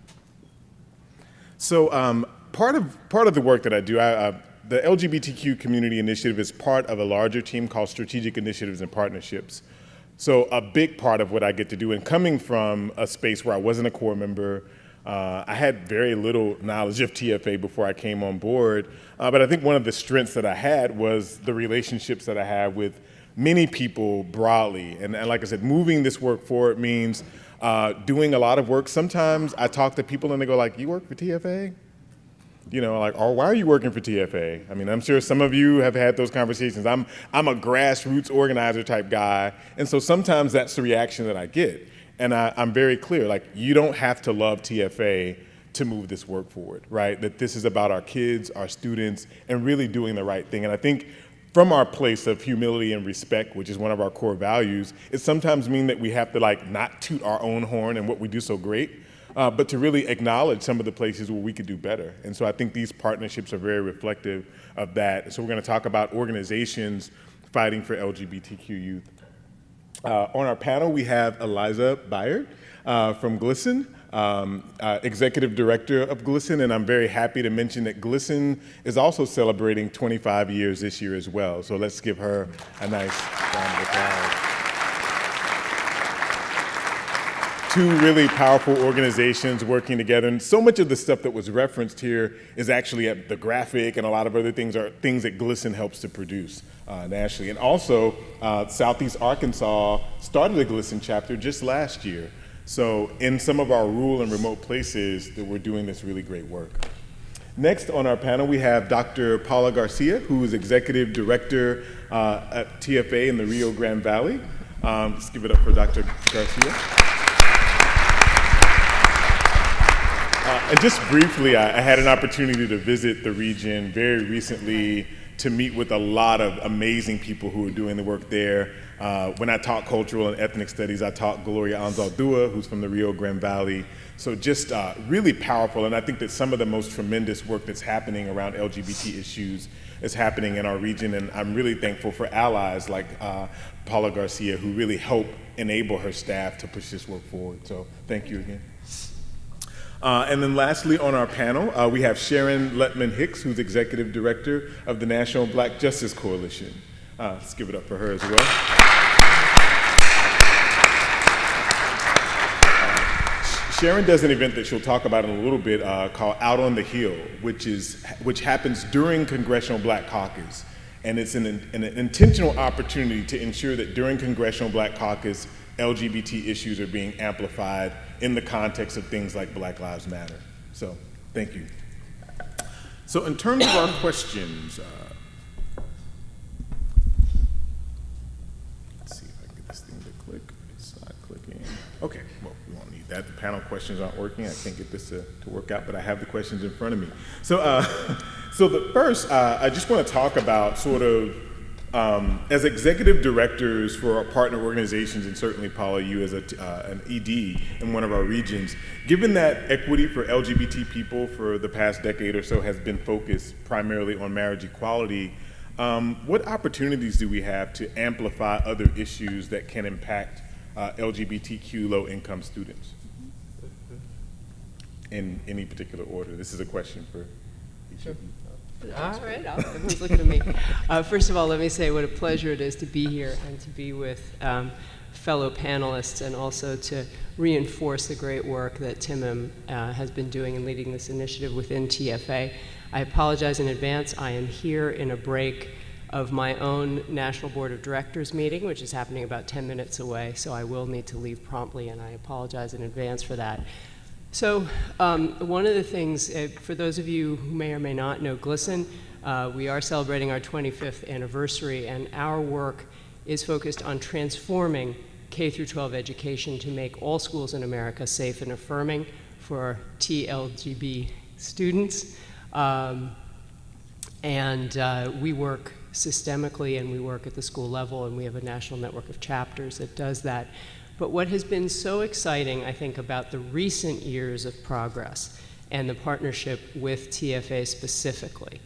S1: So part of the work that I do, the LGBTQ community initiative is part of a larger team called Strategic Initiatives and Partnerships. So a big part of what I get to do, and coming from a space where I wasn't a core member, I had very little knowledge of TFA before I came on board, but I think one of the strengths that I had was the relationships that I have with many people broadly. And like I said, moving this work forward means doing a lot of work. Sometimes I talk to people and they go like, you work for TFA? You know, like, or why are you working for TFA? I mean, I'm sure some of you have had those conversations. I'm a grassroots organizer type guy, and so sometimes that's the reaction that I get. And I'm very clear, like, you don't have to love TFA to move this work forward, right? That this is about our kids, our students, and really doing the right thing. And I think from our place of humility and respect, which is one of our core values, it sometimes means that we have to like not toot our own horn and what we do so great, but to really acknowledge some of the places where we could do better. And so I think these partnerships are very reflective of that. So we're going to talk about organizations fighting for LGBTQ youth. On our panel, we have Eliza Byard from GLSEN, Executive Director of GLSEN, and I'm very happy to mention that GLSEN is also celebrating 25 years this year as well. So let's give her a nice round of applause. Two really powerful organizations working together, and so much of the stuff that was referenced here is actually at the graphic, and a lot of other things are things that GLSEN helps to produce nationally. And also, Southeast Arkansas started a GLSEN chapter just last year. So in some of our rural and remote places that we're doing this really great work. Next on our panel, we have Dr. Paula Garcia, who is Executive Director at TFA in the Rio Grande Valley. Let's give it up for Dr. Garcia. And just briefly, I had an opportunity to visit the region very recently to meet with a lot of amazing people who are doing the work there. When I taught cultural and ethnic studies, I taught Gloria Anzaldúa, who's from the Rio Grande Valley. So just really powerful, and I think that some of the most tremendous work that's happening around LGBT issues is happening in our region, and I'm really thankful for allies like Paula Garcia, who really help enable her staff to push this work forward. So thank you again. And then lastly on our panel, we have Sharon Letman-Hicks, who's Executive Director of the National Black Justice Coalition. Let's give it up for her as well. Sharon does an event that she'll talk about in a little bit called Out on the Hill, which happens during Congressional Black Caucus. And it's an intentional opportunity to ensure that during Congressional Black Caucus, LGBT issues are being amplified in the context of things like Black Lives Matter. So, thank you. So in terms of our questions, let's see if I can get this thing to click. It's not clicking. Okay, well, we won't need that. The panel questions aren't working. I can't get this to work out, but I have the questions in front of me. So, so the first, I just want to talk about sort of, as executive directors for our partner organizations, and certainly Paula, you as an ED in one of our regions, given that equity for LGBT people for the past decade or so has been focused primarily on marriage equality, what opportunities do we have to amplify other issues that can impact LGBTQ low-income students? In any particular order? This is a question for each of you.
S8: All right, everyone's looking at me. First of all, let me say what a pleasure it is to be here and to be with fellow panelists, and also to reinforce the great work that Timim has been doing in leading this initiative within TFA. I apologize in advance. I am here in a break of my own National Board of Directors meeting, which is happening about 10 minutes away, so I will need to leave promptly, and I apologize in advance for that. So one of the things, for those of you who may or may not know GLSEN, we are celebrating our 25th anniversary, and our work is focused on transforming K-12 education to make all schools in America safe and affirming for TLGB students. We work systemically, and we work at the school level, and we have a national network of chapters that does that. But what has been so exciting, I think, about the recent years of progress and the partnership with TFA specifically,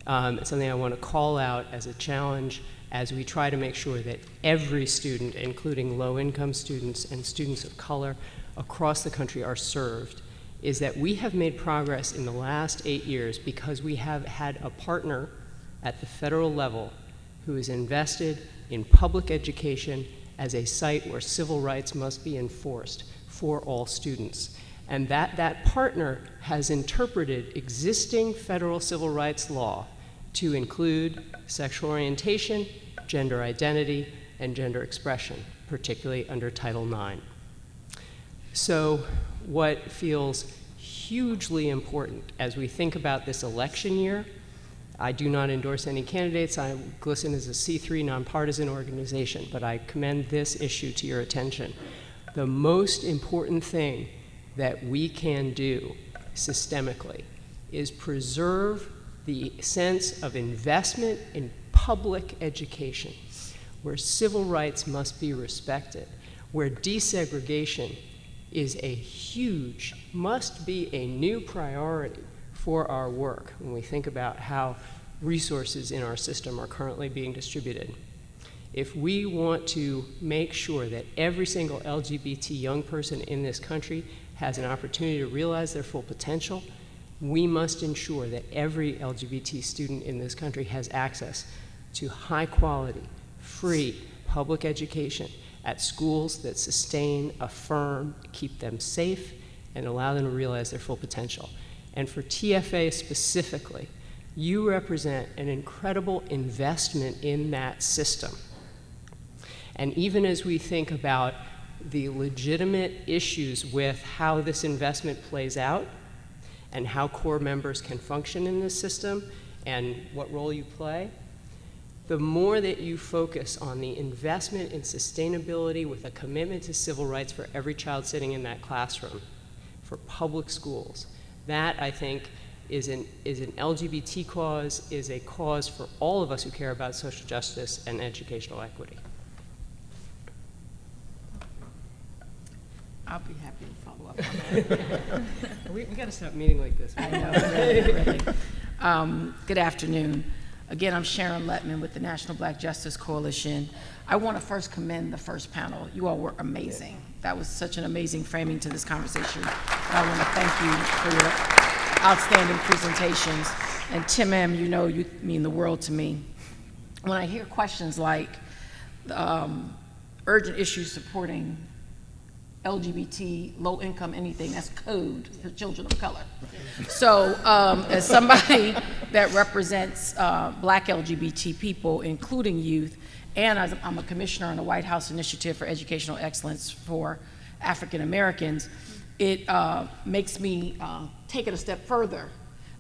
S8: it's something I want to call out as a challenge as we try to make sure that every student, including low-income students and students of color across the country, are served, is that we have made progress in the last 8 years because we have had a partner at the federal level who is invested in public education as a site where civil rights must be enforced for all students. And that partner has interpreted existing federal civil rights law to include sexual orientation, gender identity, and gender expression, particularly under Title IX. So what feels hugely important as we think about this election year, I do not endorse any candidates. GLSEN is a C3 nonpartisan organization, but I commend this issue to your attention. The most important thing that we can do systemically is preserve the sense of investment in public education, where civil rights must be respected, where desegregation is a huge, must be a new priority for our work when we think about how resources in our system are currently being distributed. If we want to make sure that every single LGBT young person in this country has an opportunity to realize their full potential, we must ensure that every LGBT student in this country has access to high quality, free public education at schools that sustain, affirm, keep them safe, and allow them to realize their full potential. And for TFA specifically, you represent an incredible investment in that system. And even as we think about the legitimate issues with how this investment plays out and how core members can function in this system and what role you play, the more that you focus on the investment in sustainability with a commitment to civil rights for every child sitting in that classroom, for public schools, that I think is an LGBT cause, is a cause for all of us who care about social justice and educational equity.
S9: I'll be happy to follow up on that.
S8: We got to stop meeting like this.
S9: I know, really. Good afternoon. Again, I'm Sharon Letman with the National Black Justice Coalition. I want to first commend the first panel. You all were amazing. That was such an amazing framing to this conversation. I want to thank you for your outstanding presentations. And Tim M., you know you mean the world to me. When I hear questions like urgent issues supporting LGBT, low income, anything, that's code for children of color. So as somebody that represents black LGBT people, including youth, and I'm a commissioner on the White House Initiative for Educational Excellence for African Americans, it makes me take it a step further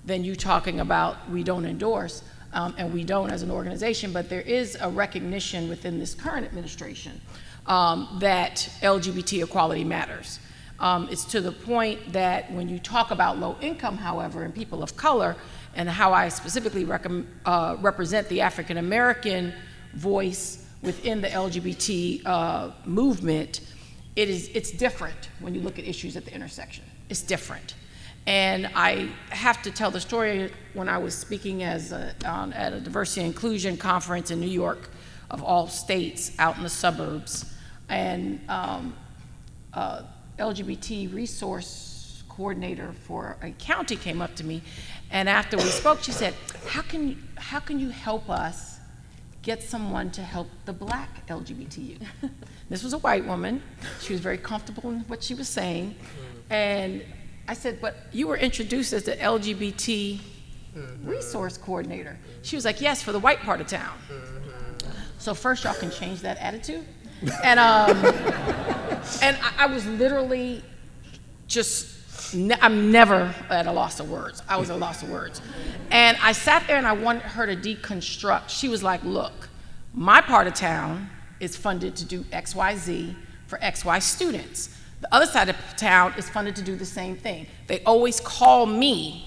S9: than you talking about we don't endorse, and we don't as an organization, but there is a recognition within this current administration that LGBT equality matters. It's to the point that when you talk about low income, however, and people of color, and how I specifically represent the African American voice within the LGBT movement, it's different when you look at issues at the intersection. It's different. And I have to tell the story when I was speaking at a diversity and inclusion conference in New York, of all states, out in the suburbs. And LGBT resource coordinator for a county came up to me, and after we spoke, she said, how can you help us get someone to help the black LGBT youth? This was a white woman. She was very comfortable in what she was saying. And I said, but you were introduced as the LGBT resource coordinator. She was like, yes, for the white part of town. So first, y'all can change that attitude. And I was literally just, I'm never at a loss of words. I was at a loss of words. And I sat there and I wanted her to deconstruct. She was like, look, my part of town is funded to do XYZ for XY students. The other side of town is funded to do the same thing. They always call me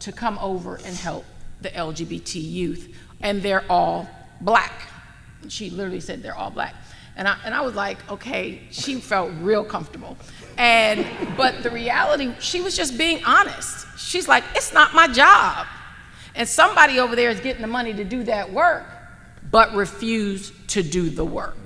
S9: to come over and help the LGBT youth, and they're all black. She literally said they're all black. And I was like, okay, she felt real comfortable. But the reality, she was just being honest. She's like, it's not my job. And somebody over there is getting the money to do that work, but refuse to do the work.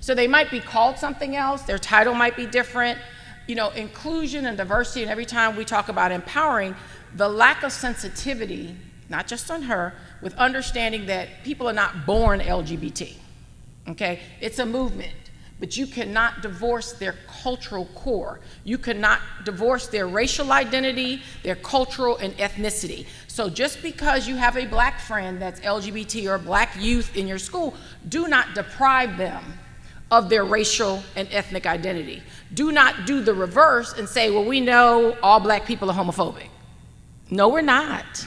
S9: So they might be called something else, their title might be different. You know, inclusion and diversity, and every time we talk about empowering, the lack of sensitivity, not just on her, with understanding that people are not born LGBT. Okay, it's a movement, but you cannot divorce their cultural core. You cannot divorce their racial identity, their cultural and ethnicity. So just because you have a black friend that's LGBT or black youth in your school, do not deprive them of their racial and ethnic identity. Do not do the reverse and say, well, we know all black people are homophobic. No, we're not.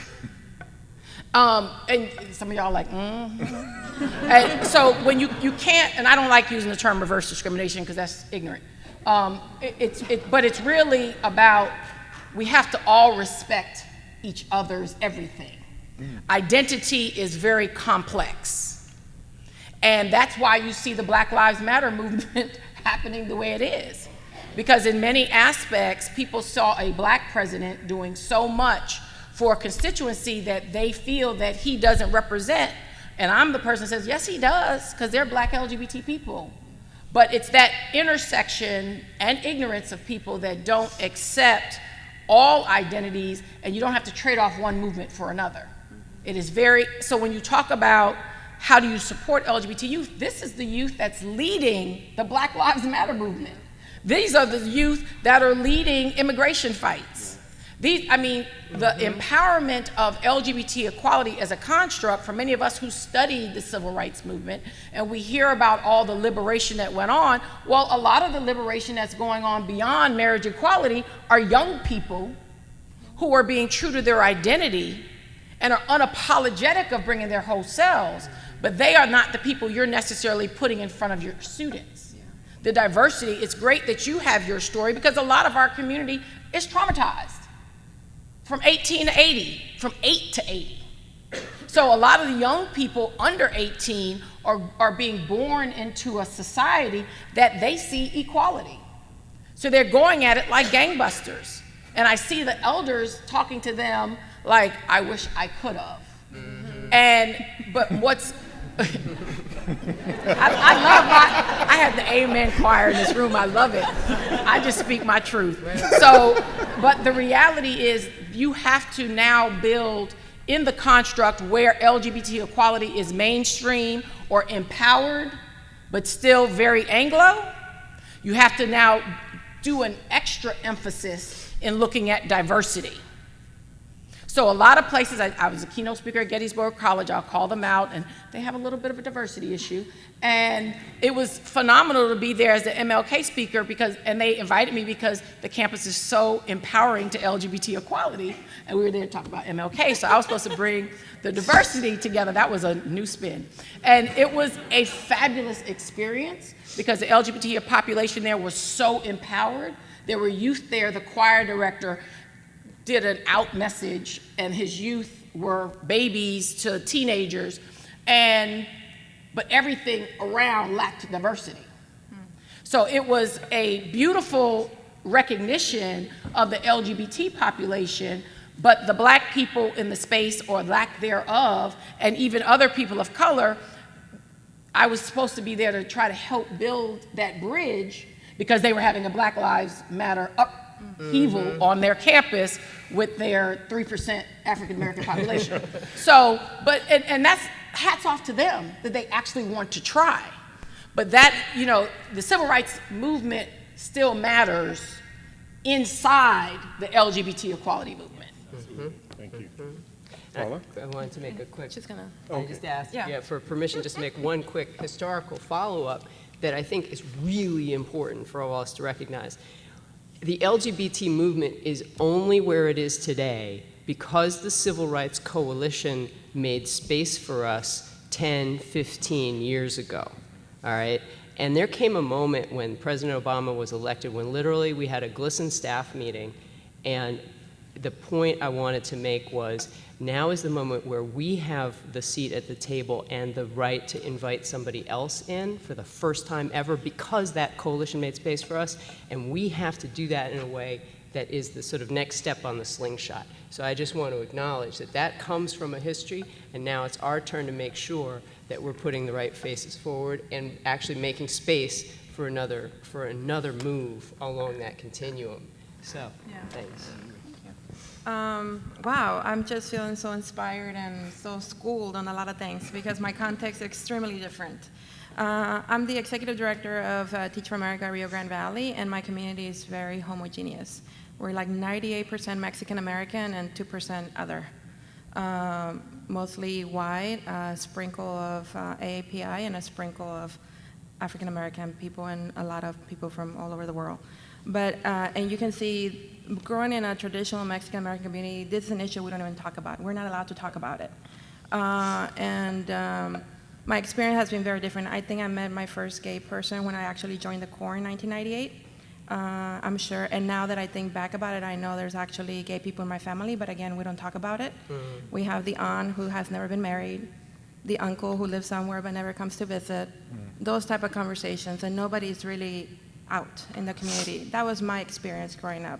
S9: And some of y'all are like, And so when you can't, and I don't like using the term reverse discrimination because that's ignorant. But it's really about, we have to all respect each other's everything. Identity is very complex. And that's why you see the Black Lives Matter movement happening the way it is. Because in many aspects, people saw a black president doing so much for a constituency that they feel that he doesn't represent. And I'm the person that says, yes, he does, because they're black LGBT people. But it's that intersection and ignorance of people that don't accept all identities, and you don't have to trade off one movement for another. It is so when you talk about how do you support LGBT youth, this is the youth that's leading the Black Lives Matter movement. These are the youth that are leading immigration fights. The empowerment of LGBT equality as a construct for many of us who studied the civil rights movement, and we hear about all the liberation that went on. Well, a lot of the liberation that's going on beyond marriage equality are young people who are being true to their identity and are unapologetic of bringing their whole selves. but they are not the people you're necessarily putting in front of your students. The diversity, it's great that you have your story because a lot of our community is traumatized from 18 to 80, from 8 to 80. So a lot of the young people under 18 are being born into a society that they see equality. So they're going at it like gangbusters. And I see the elders talking to them like, I wish I could have. But what's, I have the amen choir in this room, I love it. I just speak my truth. So, but the reality is you have to now build in the construct where LGBT equality is mainstream or empowered, but still very Anglo, you have to now do an extra emphasis in looking at diversity. So a lot of places, I was a keynote speaker at Gettysburg College, I'll call them out, and they have a little bit of a diversity issue. And it was phenomenal to be there as the MLK speaker and they invited me because the campus is so empowering to LGBT equality, and we were there to talk about MLK, so I was supposed to bring the diversity together. That was a new spin. And it was a fabulous experience because the LGBT population there was so empowered. There were youth there, the choir director did an out message, and his youth were babies to teenagers, but everything around lacked diversity. So it was a beautiful recognition of the LGBT population, but the black people in the space or lack thereof, and even other people of color, I was supposed to be there to try to help build that bridge because they were having a Black Lives Matter upheaval on their campus with their 3% African American population. So, and that's hats off to them that they actually want to try. But that, the civil rights movement still matters inside the LGBT equality movement.
S1: Thank you.
S8: I wanted to make a quick,
S9: Just gonna.
S8: I just asked
S9: Yeah.
S8: for permission just to make one quick historical follow-up that I think is really important for all of us to recognize. The LGBT movement is only where it is today because the Civil Rights Coalition made space for us 10, 15 years ago, all right? And there came a moment when President Obama was elected when literally we had a GLSEN staff meeting, and the point I wanted to make was now is the moment where we have the seat at the table and the right to invite somebody else in for the first time ever because that coalition made space for us, and we have to do that in a way that is the sort of next step on the slingshot. So I just want to acknowledge that that comes from a history, and now it's our turn to make sure that we're putting the right faces forward and actually making space for another move along that continuum. So, thanks.
S10: Wow, I'm just feeling so inspired and so schooled on a lot of things because my context is extremely different. I'm the executive director of Teach for America Rio Grande Valley, and my community is very homogeneous. We're like 98% Mexican American and 2% other. Mostly white, a sprinkle of AAPI, and a sprinkle of African American people, and a lot of people from all over the world. But, and you can see, growing in a traditional Mexican American community, this is an issue we don't even talk about. We're not allowed to talk about it. My experience has been very different. I think I met my first gay person when I actually joined the Corps in 1998. I'm sure, and now that I think back about it, I know there's actually gay people in my family, but again, we don't talk about it. We have the aunt who has never been married, the uncle who lives somewhere but never comes to visit, those type of conversations, and nobody's really out in the community. That was my experience growing up.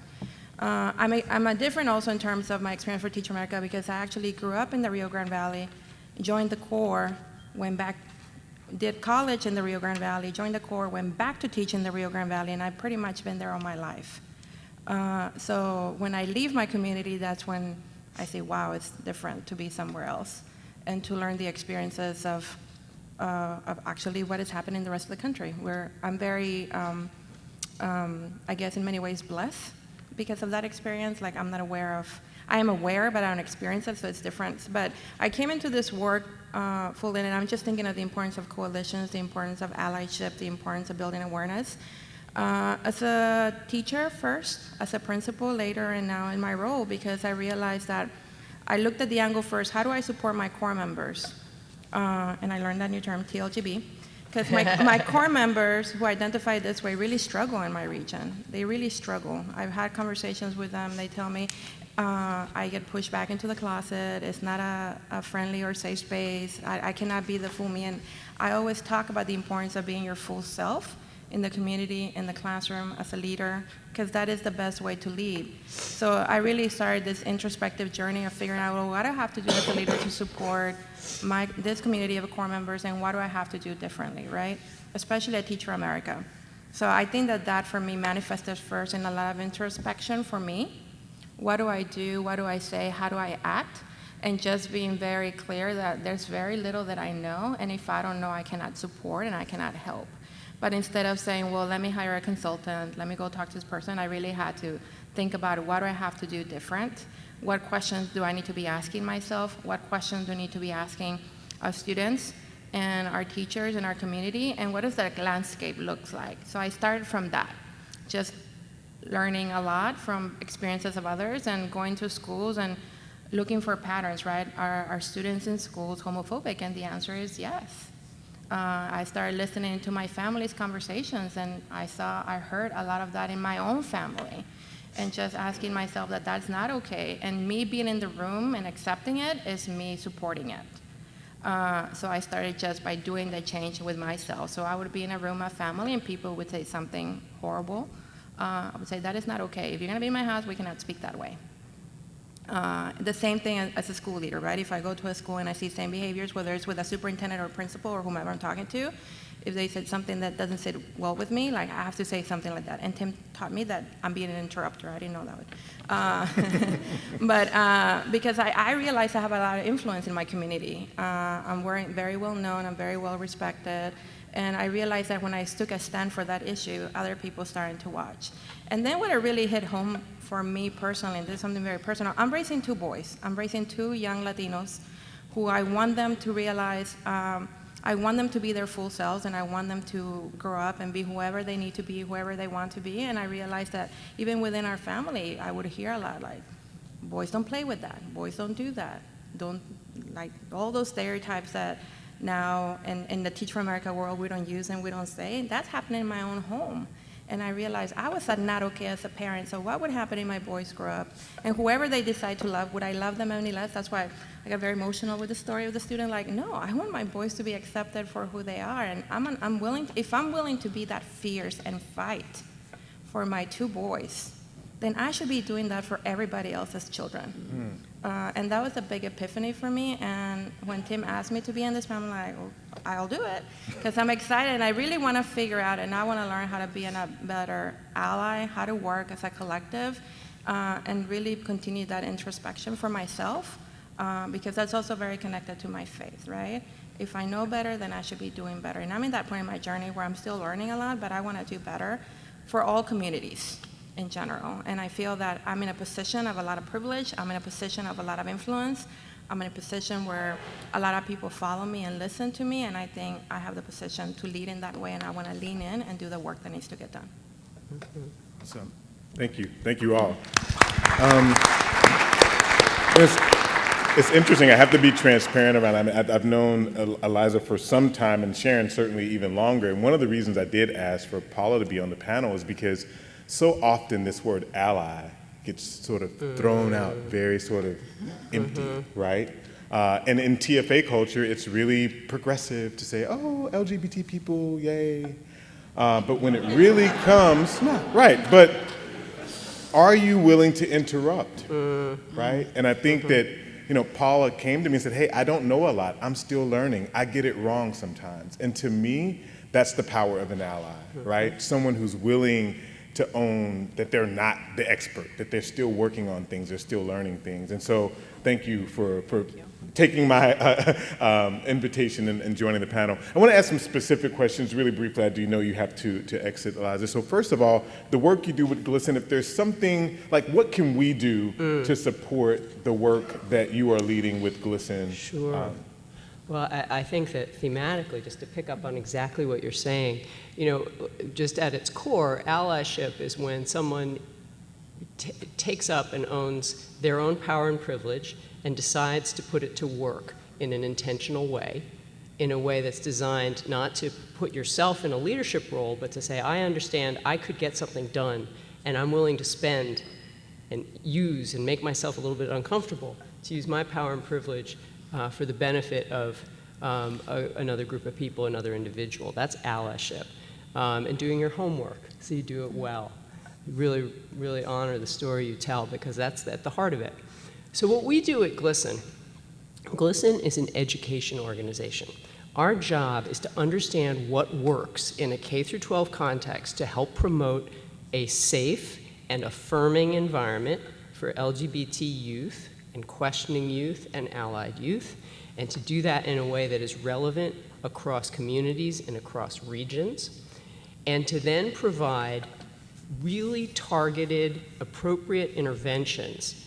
S10: I'm a different also in terms of my experience for Teach for America because I actually grew up in the Rio Grande Valley, joined the Corps, went back, did college in the Rio Grande Valley, joined the Corps, went back to teach in the Rio Grande Valley, and I've pretty much been there all my life. So when I leave my community, that's when I say, wow, it's different to be somewhere else and to learn the experiences of actually what is happening in the rest of the country, where I'm very, I guess in many ways blessed because of that experience. Like I'm not aware of, I am aware, but I don't experience it, so it's different. But I came into this work full in, and I'm just thinking of the importance of coalitions, the importance of allyship, the importance of building awareness. As a teacher first, as a principal later, and now in my role, because I realized that I looked at the angle first, how do I support my Corps members? and I learned that new term, TLGB, because my core members who identify this way really struggle in my region. They really struggle. I've had conversations with them. They tell me I get pushed back into the closet. It's not a friendly or safe space. I cannot be the full me. And I always talk about the importance of being your full self in the community, in the classroom, as a leader, because that is the best way to lead. So I really started this introspective journey of figuring out, well, what do I have to do as a leader to support this community of core members, and what do I have to do differently, right? Especially at Teach for America. So I think that for me manifested first in a lot of introspection for me. What do I do? What do I say? How do I act? And just being very clear that there's very little that I know, and if I don't know, I cannot support and I cannot help. But instead of saying, well, let me hire a consultant, let me go talk to this person, I really had to think about what do I have to do different? What questions do I need to be asking myself? What questions do I need to be asking our students and our teachers and our community? And what does that landscape look like? So I started from that, just learning a lot from experiences of others and going to schools and looking for patterns, right? Are students in schools homophobic? And the answer is yes. I started listening to my family's conversations, and I heard a lot of that in my own family, and just asking myself that that's not okay. And me being in the room and accepting it is me supporting it. So I started just by doing the change with myself. So I would be in a room of family, and people would say something horrible. I would say, that is not okay. If you're gonna be in my house, we cannot speak that way. The same thing as a school leader, right? If I go to a school and I see same behaviors, whether it's with a superintendent or principal or whomever I'm talking to, if they said something that doesn't sit well with me, like I have to say something like that. And Tim taught me that I'm being an interrupter. I didn't know that. But because I realize I have a lot of influence in my community. I'm very well known, I'm very well respected. And I realized that when I took a stand for that issue, other people started to watch. And then what it really hit home for me personally, and this is something very personal, I'm raising 2 boys. I'm raising 2 young Latinos who I want them to realize, I want them to be their full selves, and I want them to grow up and be whoever they need to be, whoever they want to be. And I realized that even within our family, I would hear a lot like, boys don't play with that, boys don't do that, don't, like all those stereotypes that now in the Teach for America world we don't use and we don't say. That's happening in my own home. And I realized I was not okay as a parent, so what would happen if my boys grow up? And whoever they decide to love, would I love them any less? That's why I got very emotional with the story of the student, like, no, I want my boys to be accepted for who they are, and I'm willing, if I'm willing to be that fierce and fight for my 2 boys, then I should be doing that for everybody else's children. And that was a big epiphany for me, and when Tim asked me to be in this, I'm like, well, I'll do it, because I'm excited, and I really want to figure out, and I want to learn how to be a better ally, how to work as a collective, and really continue that introspection for myself, because that's also very connected to my faith, right? If I know better, then I should be doing better. And I'm in that point in my journey where I'm still learning a lot, but I want to do better for all communities in general. And I feel that I'm in a position of a lot of privilege, I'm in a position of a lot of influence, I'm in a position where a lot of people follow me and listen to me, and I think I have the position to lead in that way, and I want to lean in and do the work that needs to get done.
S1: Awesome. Thank you all. It's interesting, I have to be transparent around it. I mean, I've known Eliza for some time, and Sharon certainly even longer, and one of the reasons I did ask for Paula to be on the panel is because so often this word ally gets sort of thrown out very sort of empty, right? And in TFA culture, it's really progressive to say, oh, LGBT people, yay. But when it really comes, right, but are you willing to interrupt, right? And I think that, Paula came to me and said, hey, I don't know a lot, I'm still learning, I get it wrong sometimes. And to me, that's the power of an ally, right? Someone who's willing to own that they're not the expert, that they're still working on things, they're still learning things. And so thank you for taking my invitation and joining the panel. I want to ask some specific questions really briefly. I do know you have to exit, Eliza. So first of all, the work you do with GLSEN, if there's something, like what can we do to support the work that you are leading with GLSEN?
S8: Sure. Well, I think that thematically, just to pick up on exactly what you're saying, just at its core, allyship is when someone takes up and owns their own power and privilege and decides to put it to work in an intentional way in a way that's designed not to put yourself in a leadership role, but to say, I understand I could get something done, and I'm willing to spend and use and make myself a little bit uncomfortable to use my power and privilege for the benefit of another group of people, another individual. That's allyship. And doing your homework so you do it well. You really, really honor the story you tell, because that's at the heart of it. So what we do at GLSEN is an education organization. Our job is to understand what works in a K-12 context to help promote a safe and affirming environment for LGBT youth and questioning youth and allied youth, and to do that in a way that is relevant across communities and across regions, and to then provide really targeted, appropriate interventions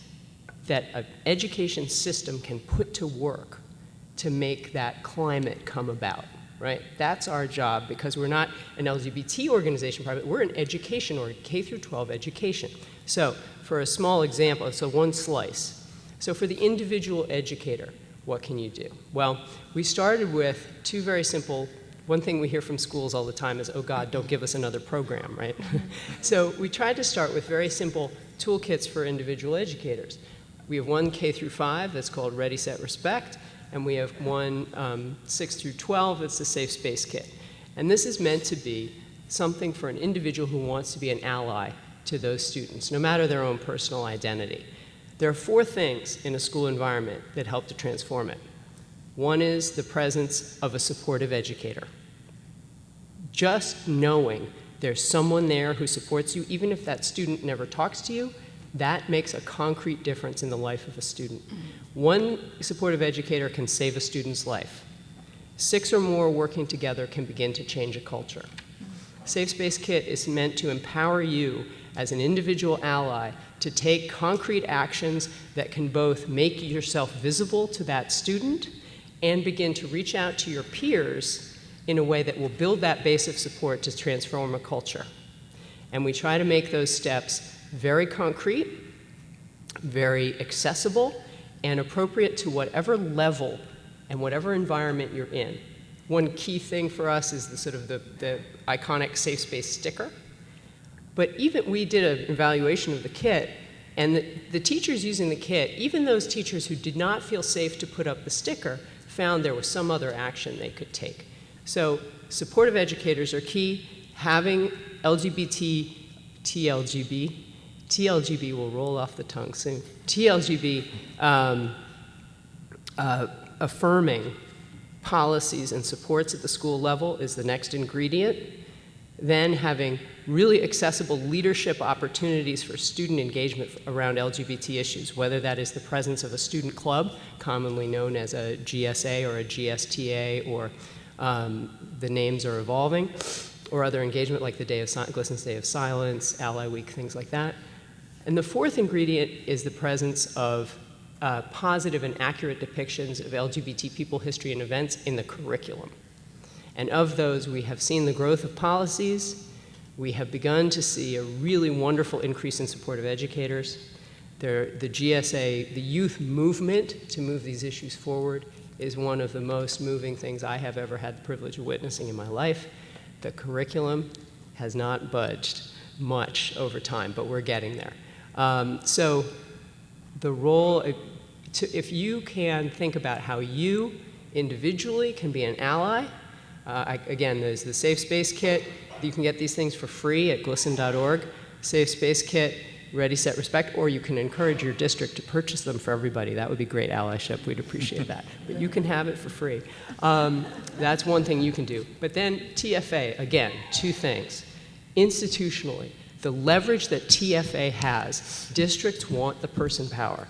S8: that an education system can put to work to make that climate come about, right? That's our job, because we're not an LGBT organization, we're an education or K-12 education. So for a small example, so one slice. So for the individual educator, what can you do? Well, we started with two very simple. One thing we hear from schools all the time is, oh God, don't give us another program, right? So we tried to start with very simple toolkits for individual educators. We have one K-5 that's called Ready, Set, Respect, and we have one 6 through 12 that's the Safe Space Kit. And this is meant to be something for an individual who wants to be an ally to those students, no matter their own personal identity. There are 4 things in a school environment that help to transform it. One is the presence of a supportive educator. Just knowing there's someone there who supports you, even if that student never talks to you, that makes a concrete difference in the life of a student. One supportive educator can save a student's life. 6 or more working together can begin to change a culture. Safe Space Kit is meant to empower you as an individual ally to take concrete actions that can both make yourself visible to that student and begin to reach out to your peers in a way that will build that base of support to transform a culture. And we try to make those steps very concrete, very accessible, and appropriate to whatever level and whatever environment you're in. One key thing for us is the sort of the iconic Safe Space sticker. But even we did an evaluation of the kit, and the teachers using the kit, even those teachers who did not feel safe to put up the sticker, found there was some other action they could take. So supportive educators are key. Having LGBT, TLGB will roll off the tongue soon, TLGB affirming policies and supports at the school level is the next ingredient. Then having really accessible leadership opportunities for student engagement around LGBT issues, whether that is the presence of a student club, commonly known as a GSA or a GSTA, or the names are evolving, or other engagement like the GLSEN's Day of Silence, Ally Week, things like that. And the 4th ingredient is the presence of positive and accurate depictions of LGBT people, history, and events in the curriculum. And of those, we have seen the growth of policies. We have begun to see a really wonderful increase in supportive educators. The GSA, the youth movement to move these issues forward, is one of the most moving things I have ever had the privilege of witnessing in my life. The curriculum has not budged much over time, but we're getting there. So the role, if you can think about how you individually can be an ally. Again, there's the Safe Space Kit. You can get these things for free at glisten.org. Safe Space Kit, Ready, Set, Respect, or you can encourage your district to purchase them for everybody. That would be great allyship. We'd appreciate that. But you can have it for free. That's one thing you can do. But then TFA, again, 2 things. Institutionally, the leverage that TFA has, districts want the person power.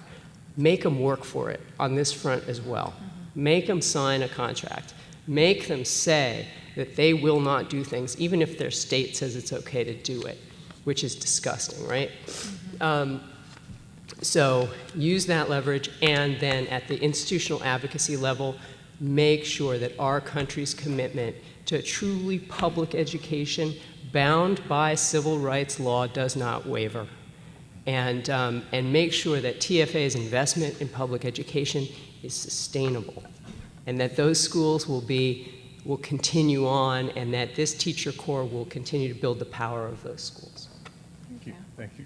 S8: Make them work for it on this front as well. Make them sign a contract. Make them say that they will not do things, even if their state says it's okay to do it, which is disgusting, right? So use that leverage, and then at the institutional advocacy level, make sure that our country's commitment to truly public education bound by civil rights law does not waver. And make sure that TFA's investment in public education is sustainable. and that those schools will continue on, and that this teacher corps will continue to build the power of those schools.
S1: Thank you. Thank you.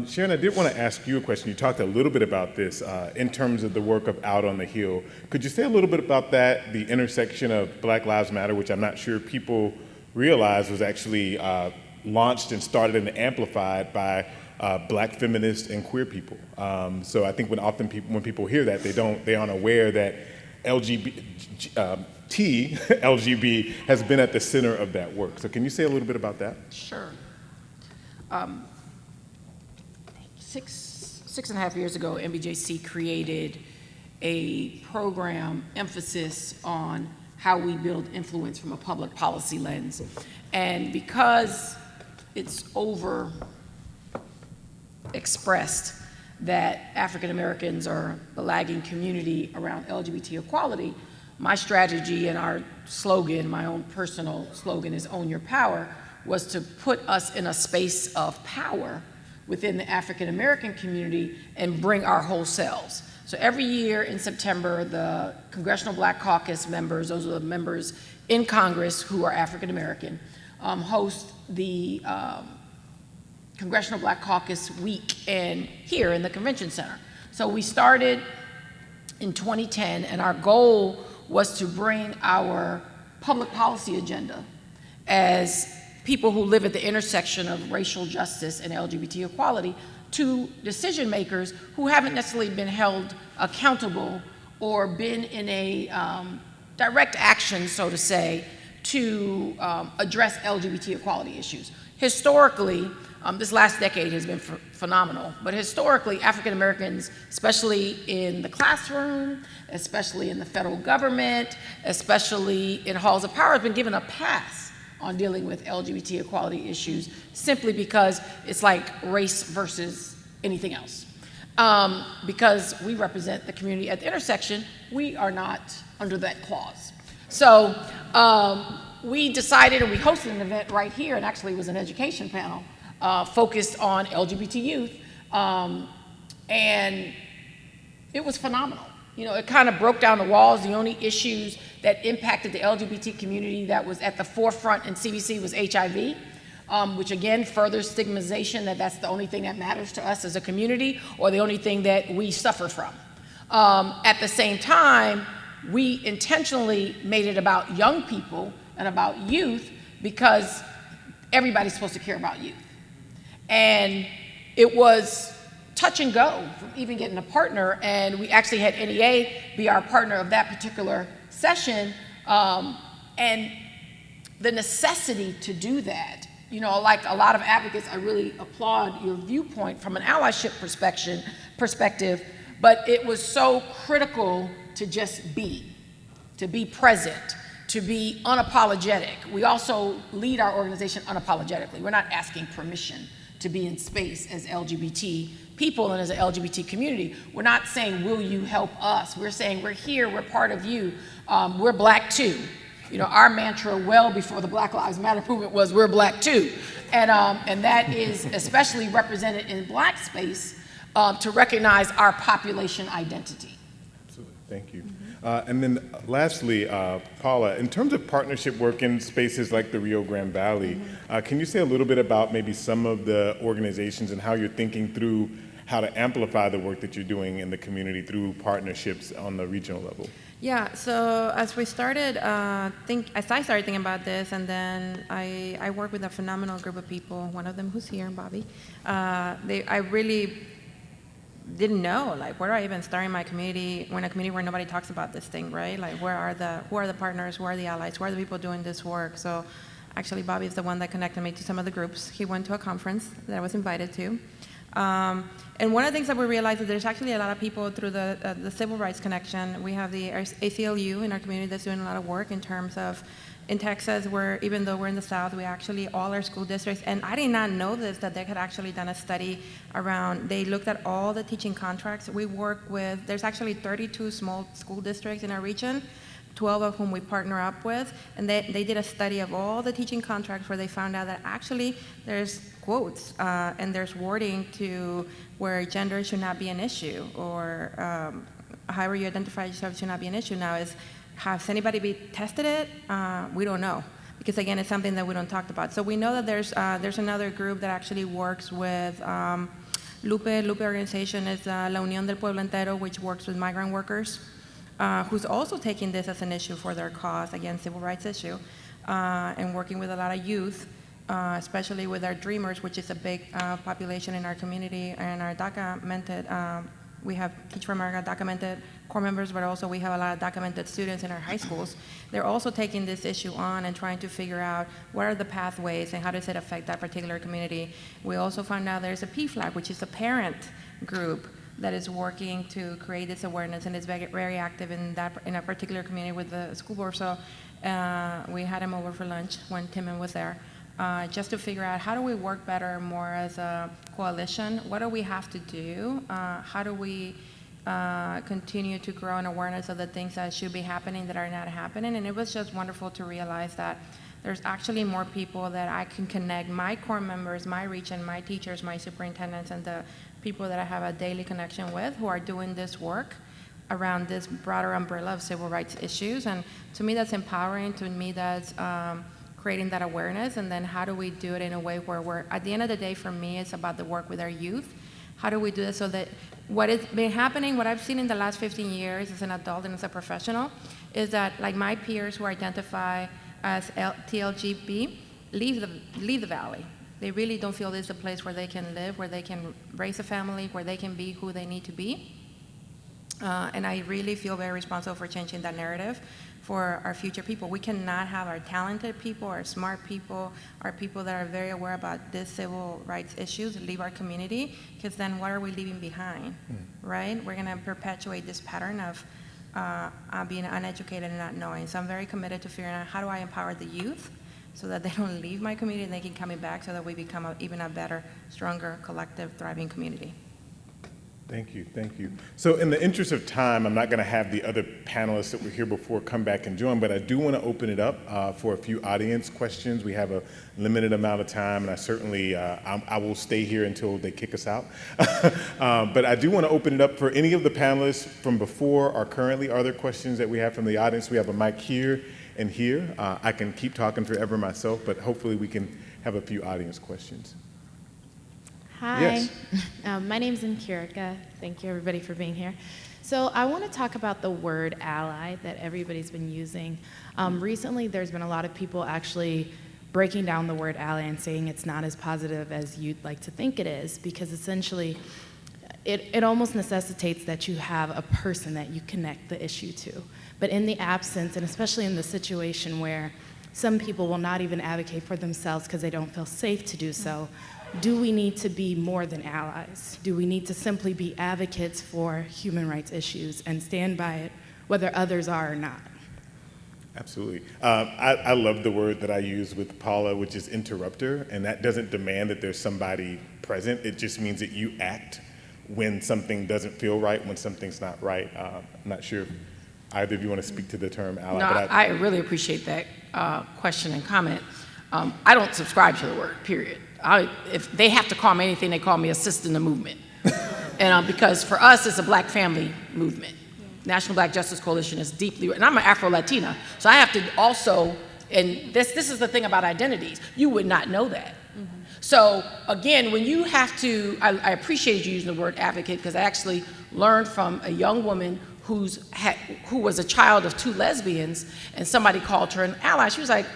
S1: Sharon, I did want to ask you a question. You talked a little bit about this in terms of the work of Out on the Hill. Could you say a little bit about that, the intersection of Black Lives Matter, which I'm not sure people realize was actually launched and started and amplified by Black feminists and queer people. So I think when people hear that, they aren't aware that LGB has been at the center of that work. So can you say a little bit about that?
S9: Sure. 6.5 years ago, MBJC created a program emphasis on how we build influence from a public policy lens. And because it's over expressed that African Americans are the lagging community around LGBT equality, my strategy and our slogan, my own personal slogan is Own Your Power, was to put us in a space of power within the African American community and bring our whole selves. So every year in September, the Congressional Black Caucus members, those are the members in Congress who are African American, host the Congressional Black Caucus Week here in the Convention Center. So we started in 2010, and our goal was to bring our public policy agenda as people who live at the intersection of racial justice and LGBT equality to decision makers who haven't necessarily been held accountable or been in a direct action, so to say, to address LGBT equality issues. Historically, this last decade has been phenomenal, but historically, African Americans, especially in the classroom, especially in the federal government, especially in halls of power, have been given a pass on dealing with LGBT equality issues simply because it's like race versus anything else. Because we represent the community at the intersection, we are not under that clause. So we decided, and we hosted an event right here, and actually it was an education panel focused on LGBT youth, and it was phenomenal. You know, it kind of broke down the walls. The only issues that impacted the LGBT community that was at the forefront in CBC was HIV, which again furthers stigmatization that that's the only thing that matters to us as a community or the only thing that we suffer from. At the same time, we intentionally made it about young people and about youth because everybody's supposed to care about youth. And it was touch and go from even getting a partner, and we actually had NEA be our partner of that particular session, and the necessity to do that, you know, like a lot of advocates, I really applaud your viewpoint from an allyship perspective, but it was so critical to just be, to be present, to be unapologetic. We also lead our organization unapologetically. We're not asking permission to be in space as LGBT people and as an LGBT community. We're not saying, will you help us? We're saying, we're here, we're part of you. We're Black too. You know, our mantra well before the Black Lives Matter movement was, we're Black too. And that is especially represented in Black space to recognize our population identity.
S1: Absolutely, thank you. And then lastly, Paula, in terms of partnership work in spaces like the Rio Grande Valley, can you say a little bit about maybe some of the organizations and how you're thinking through how to amplify the work that you're doing in the community through partnerships on the regional level?
S10: Yeah, so as we started, as I started thinking about this, and then I work with a phenomenal group of people, one of them who's here, Bobby. I really didn't know, like, where do I even start in my community, when a community where nobody talks about this thing, right? Like, who are the partners, who are the allies, who are the people doing this work? So actually, Bobby is the one that connected me to some of the groups. He went to a conference that I was invited to. And one of the things that we realized is there's actually a lot of people through the Civil Rights Connection. We have the ACLU in our community that's doing a lot of work in terms of, in Texas, where even though we're in the South, we actually, all our school districts, and I did not know this, that they had actually done a study around, they looked at all the teaching contracts. We work with, there's actually 32 small school districts in our region, 12 of whom we partner up with, and they did a study of all the teaching contracts where they found out that actually there's quotes and there's wording to where gender should not be an issue, or however you identify yourself should not be an issue. Now is, has anybody tested it? We don't know. Because again, it's something that we don't talk about. So we know that there's another group that actually works with Lupe organization is La Unión del Pueblo Entero, which works with migrant workers, who's also taking this as an issue for their cause, again, civil rights issue, and working with a lot of youth, especially with our Dreamers, which is a big population in our community, and our documented, we have Teach for America documented core members, but also we have a lot of documented students in our high schools. They're also taking this issue on and trying to figure out what are the pathways and how does it affect that particular community. We also found out there's a PFLAG, which is a parent group that is working to create this awareness and is very, very active in a particular community with the school board. So we had him over for lunch when Timon was there, just to figure out how do we work better, more as a coalition. What do we have to do? How do we continue to grow an awareness of the things that should be happening that are not happening? And it was just wonderful to realize that there's actually more people that I can connect, my core members, my region, my teachers, my superintendents, and the people that I have a daily connection with who are doing this work around this broader umbrella of civil rights issues. And to me, that's empowering. To me, that's creating that awareness. And then how do we do it in a way where we're, at the end of the day, for me, it's about the work with our youth. How do we do this so that what has been happening, what I've seen in the last 15 years as an adult and as a professional, is that like my peers who identify as TLGB leave the valley. They really don't feel this is a place where they can live, where they can raise a family, where they can be who they need to be. And I really feel very responsible for changing that narrative for our future people. We cannot have our talented people, our smart people, our people that are very aware about this civil rights issues leave our community, because then what are we leaving behind, right? We're gonna perpetuate this pattern of being uneducated and not knowing. So I'm very committed to figuring out how do I empower the youth so that they don't leave my community and they can come back so that we become even a better, stronger, collective, thriving community.
S1: Thank you, thank you. So in the interest of time, I'm not going to have the other panelists that were here before come back and join, but I do want to open it up for a few audience questions. We have a limited amount of time, and I certainly, I will stay here until they kick us out. But I do want to open it up for any of the panelists from before or currently. Are there questions that we have from the audience? We have a mic here and here. I can keep talking forever myself, but hopefully we can have a few audience questions.
S11: Hi,
S1: yes.
S11: My name's Nkirika. Thank you everybody for being here. So I want to talk about the word ally that everybody's been using. Recently there's been a lot of people actually breaking down the word ally and saying it's not as positive as you'd like to think it is, because essentially it almost necessitates that you have a person that you connect the issue to. But in the absence, and especially in the situation where some people will not even advocate for themselves because they don't feel safe to do so, do we need to be more than allies? Do we need to simply be advocates for human rights issues and stand by it, whether others are or not?
S1: Absolutely. I love the word that I use with Paula, which is interrupter, and that doesn't demand that there's somebody present. It just means that you act when something doesn't feel right, when something's not right. I'm not sure if either of you want to speak to the term ally.
S9: No,
S1: but
S9: I really appreciate that question and comment. I don't subscribe to the word, period. If they have to call me anything, they call me a sister in the movement. And because for us, it's a black family movement. National Black Justice Coalition is deeply, and I'm an Afro-Latina, so I have to also, and this is the thing about identities, you would not know that. So again, when you have to, I appreciate you using the word advocate, because I actually learned from a young woman who was a child of 2 lesbians, and somebody called her an ally. She was like,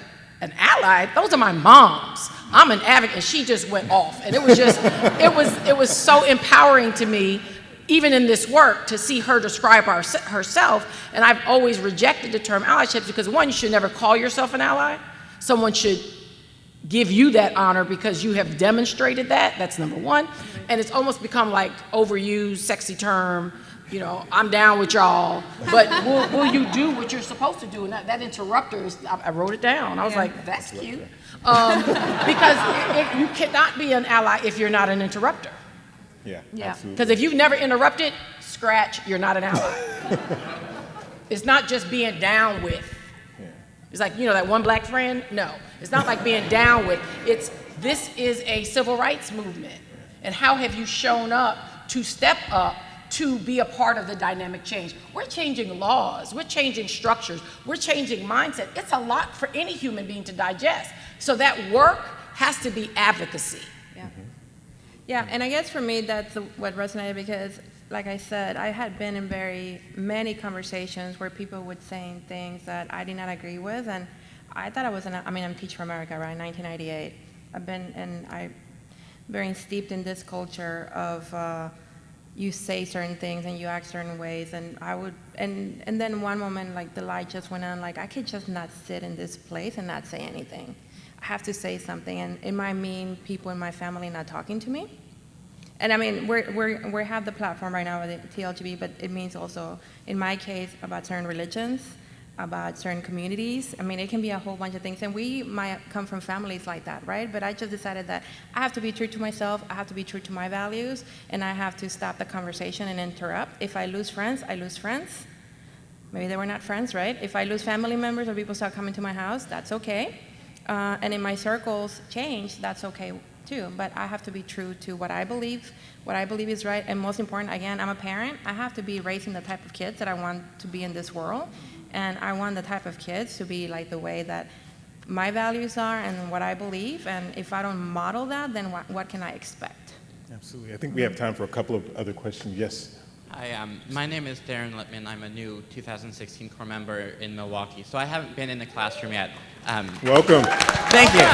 S9: an ally? Those are my moms. I'm an advocate. And she just went off. And it was just, it was so empowering to me, even in this work, to see her describe herself. And I've always rejected the term allyship because, one, you should never call yourself an ally. Someone should give you that honor because you have demonstrated that. That's number one. And it's almost become like overused, sexy term. You know, I'm down with y'all, but will you do what you're supposed to do? And that interrupter is, I wrote it down. I was like, that's cute. Because you cannot be an ally if you're not an interrupter.
S1: Yeah,
S9: absolutely. Because if you've never interrupted, scratch, you're not an ally. It's not just being down with. It's like, you know, that one black friend? No, it's not like being down with. This is a civil rights movement. And how have you shown up to step up to be a part of the dynamic change. We're changing laws, we're changing structures, we're changing mindset. It's a lot for any human being to digest. So that work has to be advocacy.
S10: Yeah. Yeah, and I guess for me that's what resonated because, like I said, I had been in very many conversations where people would say things that I did not agree with, and I thought I was I'm Teach for America, right, 1998. I'm very steeped in this culture of you say certain things and you act certain ways, and and then one moment, like, the light just went on, like, I could just not sit in this place and not say anything. I have to say something, and it might mean people in my family not talking to me. And I mean, we have the platform right now with the TLGB, but it means also, in my case, about certain religions, about certain communities. I mean, it can be a whole bunch of things, and we might come from families like that, right? But I just decided that I have to be true to myself, I have to be true to my values, and I have to stop the conversation and interrupt. If I lose friends, I lose friends. Maybe they were not friends, right? If I lose family members or people start coming to my house, that's okay. And in my circles change, that's okay too. But I have to be true to what I believe is right. And most important, again, I'm a parent. I have to be raising the type of kids that I want to be in this world. And I want the type of kids to be like the way that my values are and what I believe. And if I don't model that, then what can I expect?
S1: Absolutely. I think we have time for a couple of other questions. Yes.
S12: Hi, my name is Darren Lippman. I'm a new 2016 core member in Milwaukee, so I haven't been in the classroom yet.
S1: Welcome.
S12: Thank you.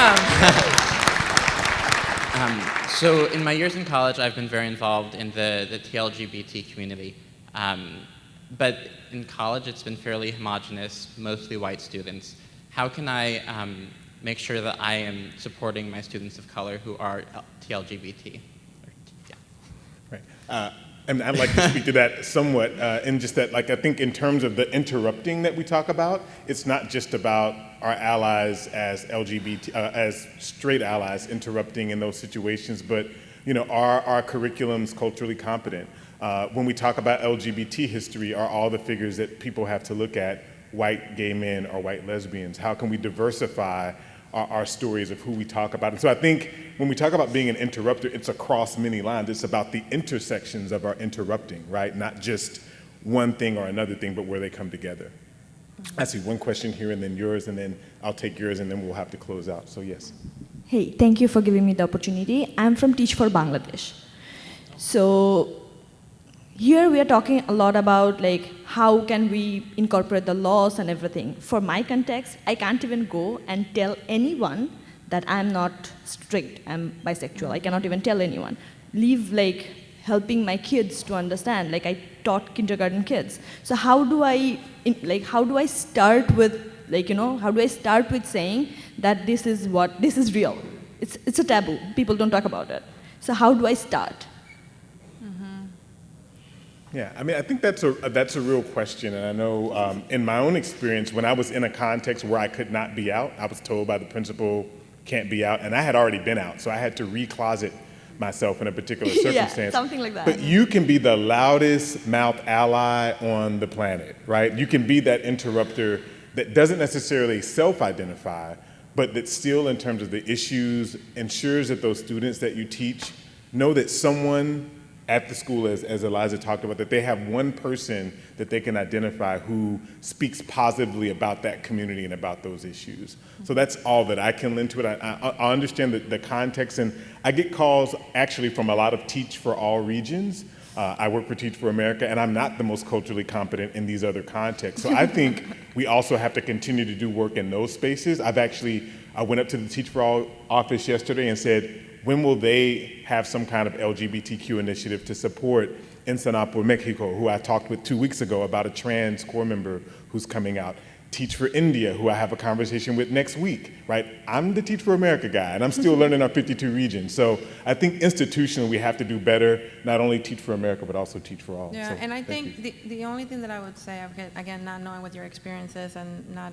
S12: So in my years in college, I've been very involved in the TLGBT community. But in college, it's been fairly homogenous, mostly white students. How can I make sure that I am supporting my students of color who are TLGBT?
S1: Right. And I'd like to speak to that somewhat, in just that, like, I think in terms of the interrupting that we talk about, it's not just about our allies as as straight allies interrupting in those situations, but, you know, are our curriculums culturally competent? When we talk about LGBT history, are all the figures that people have to look at white gay men or white lesbians? How can we diversify our stories of who we talk about? And so I think when we talk about being an interrupter, it's across many lines. It's about the intersections of our interrupting, right? Not just one thing or another thing, but where they come together. I see one question here and then yours, and then I'll take yours, and then we'll have to close out. So yes.
S13: Hey, thank you for giving me the opportunity. I'm from Teach for Bangladesh. So here we are talking a lot about like how can we incorporate the laws and everything. For my context, I can't even go and tell anyone that I'm not straight, I'm bisexual. I cannot even tell anyone. Leave like helping my kids to understand. Like I taught kindergarten kids. So how do I start with how do I start with saying that this is real? It's a taboo. People don't talk about it. So how do I start?
S1: Yeah, I mean, I think that's a real question, and I know in my own experience, when I was in a context where I could not be out, I was told by the principal, can't be out, and I had already been out, so I had to recloset myself in a particular circumstance.
S13: Yeah, something like that.
S1: But you can be the loudest mouth ally on the planet, right? You can be that interrupter that doesn't necessarily self-identify, but that still, in terms of the issues, ensures that those students that you teach know that someone at the school, as Eliza talked about, that they have one person that they can identify who speaks positively about that community and about those issues. So that's all that I can lend to it. I understand the context, and I get calls actually from a lot of Teach for All regions. I work for Teach for America, and I'm not the most culturally competent in these other contexts. So I think we also have to continue to do work in those spaces. I went up to the Teach for All office yesterday and said, when will they have some kind of LGBTQ initiative to support Intersectionality, Mexico, who I talked with 2 weeks ago about a trans core member who's coming out? Teach for India, who I have a conversation with next week, right? I'm the Teach for America guy, and I'm still learning our 52 regions. So I think institutionally we have to do better, not only Teach for America, but also Teach for All.
S10: Yeah,
S1: so,
S10: and I think the only thing that I would say, again, not knowing what your experience is and not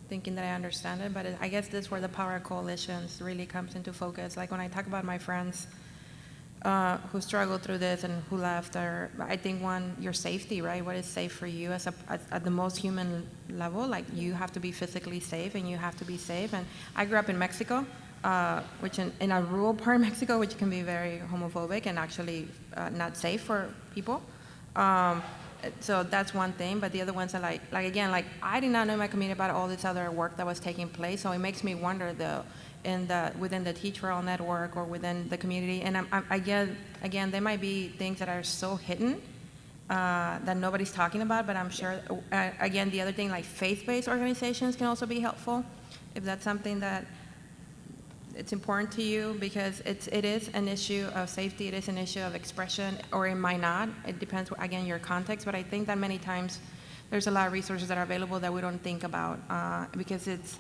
S10: thinking that I understand it, but I guess this is where the power of coalitions really comes into focus. Like when I talk about my friends who struggled through this and who left, I think one, your safety, right? What is safe for you at the most human level? Like you have to be physically safe and you have to be safe. And I grew up in Mexico. which in a rural part of Mexico, which can be very homophobic and actually not safe for people. So that's one thing, but the other ones are like again, like I did not know in my community about all this other work that was taking place, so it makes me wonder within the Teach for All network or within the community, and I guess, again, there might be things that are so hidden that nobody's talking about, but I'm sure, again, the other thing, like faith-based organizations can also be helpful, if that's something that it's important to you, because it is an issue of safety, it is an issue of expression, or it might not. It depends, again, your context, but I think that many times there's a lot of resources that are available that we don't think about because it's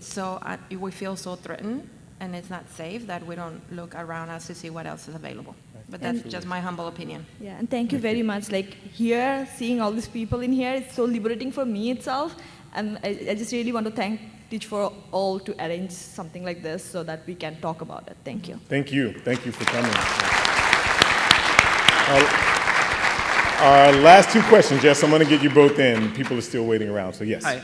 S10: so, we feel so threatened and it's not safe that we don't look around us to see what else is available. But that's just my humble opinion.
S13: Yeah, and thank you very much. Like here, seeing all these people in here, it's so liberating for me itself. And I just really want to thank Teach for All to arrange something like this so that we can talk about it. Thank you.
S1: Thank you. Thank you for coming. Our last two questions. Yes, I'm going to get you both in. People are still waiting around, so yes.
S14: Hi,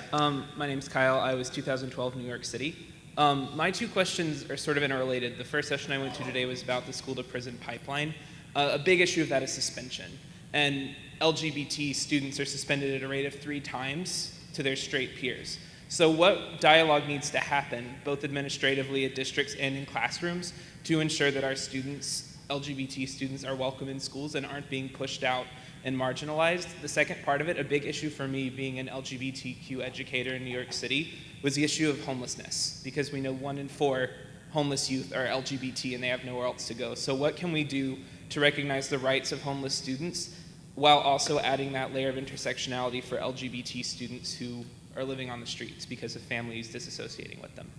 S14: my name's Kyle. I was 2012 New York City. My two questions are sort of interrelated. The first session I went to today was about the school-to-prison pipeline. A big issue of that is suspension. And LGBT students are suspended at a rate of 3 times to their straight peers. So what dialogue needs to happen, both administratively at districts and in classrooms, to ensure that our students, LGBT students, are welcome in schools and aren't being pushed out and marginalized? The second part of it, a big issue for me being an LGBTQ educator in New York City, was the issue of homelessness, because we know 1 in 4 homeless youth are LGBT and they have nowhere else to go. So what can we do to recognize the rights of homeless students while also adding that layer of intersectionality for LGBT students who are living on the streets because of families disassociating with them?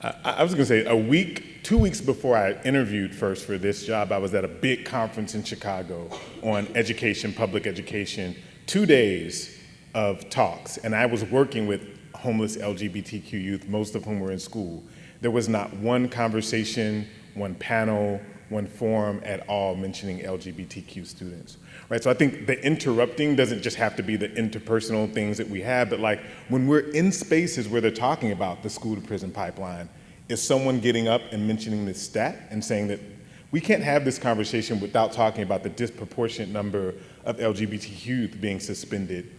S1: I was going to say 2 weeks before I interviewed first for this job, I was at a big conference in Chicago on education, public education, 2 days of talks, and I was working with homeless LGBTQ youth, most of whom were in school. There was not one conversation, one panel, one forum at all mentioning LGBTQ students. Right, so I think the interrupting doesn't just have to be the interpersonal things that we have, but like when we're in spaces where they're talking about the school to prison pipeline, is someone getting up and mentioning this stat and saying that we can't have this conversation without talking about the disproportionate number of LGBT youth being suspended.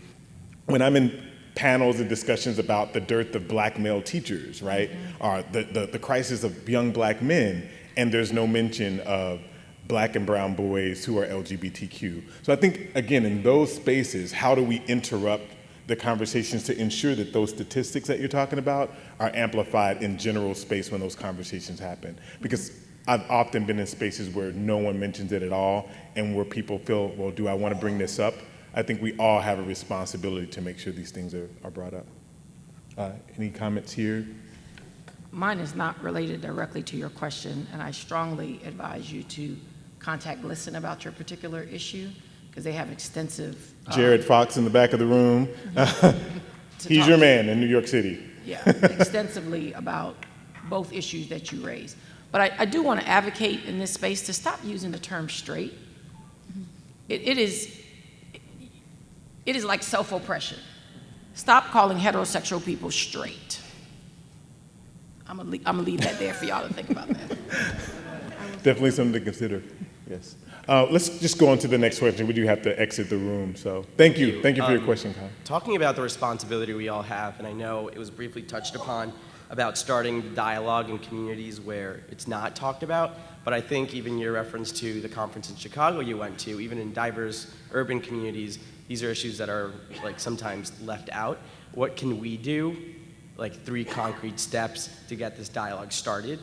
S1: When I'm in panels and discussions about the dearth of black male teachers, right, or the crisis of young black men, and there's no mention of black and brown boys who are LGBTQ. So I think, again, in those spaces, how do we interrupt the conversations to ensure that those statistics that you're talking about are amplified in general space when those conversations happen? Because I've often been in spaces where no one mentions it at all and where people feel, well, do I want to bring this up? I think we all have a responsibility to make sure these things are brought up. Any comments here?
S9: Mine is not related directly to your question, and I strongly advise you to contact Listen about your particular issue, because they have extensive...
S1: Jared Fox in the back of the room. He's your man in New York City.
S9: Yeah, extensively about both issues that you raise. But I do want to advocate in this space to stop using the term straight. It is like self-oppression. Stop calling heterosexual people straight. I'm gonna leave that there for y'all to think about that.
S1: Definitely something to consider. Yes. Let's just go on to the next question. We do have to exit the room, so thank you. Thank you for your question, Kyle.
S15: Talking about the responsibility we all have, and I know it was briefly touched upon about starting dialogue in communities where it's not talked about, but I think even your reference to the conference in Chicago you went to, even in diverse urban communities, these are issues that are like sometimes left out. What can we do, like 3 concrete steps to get this dialogue started?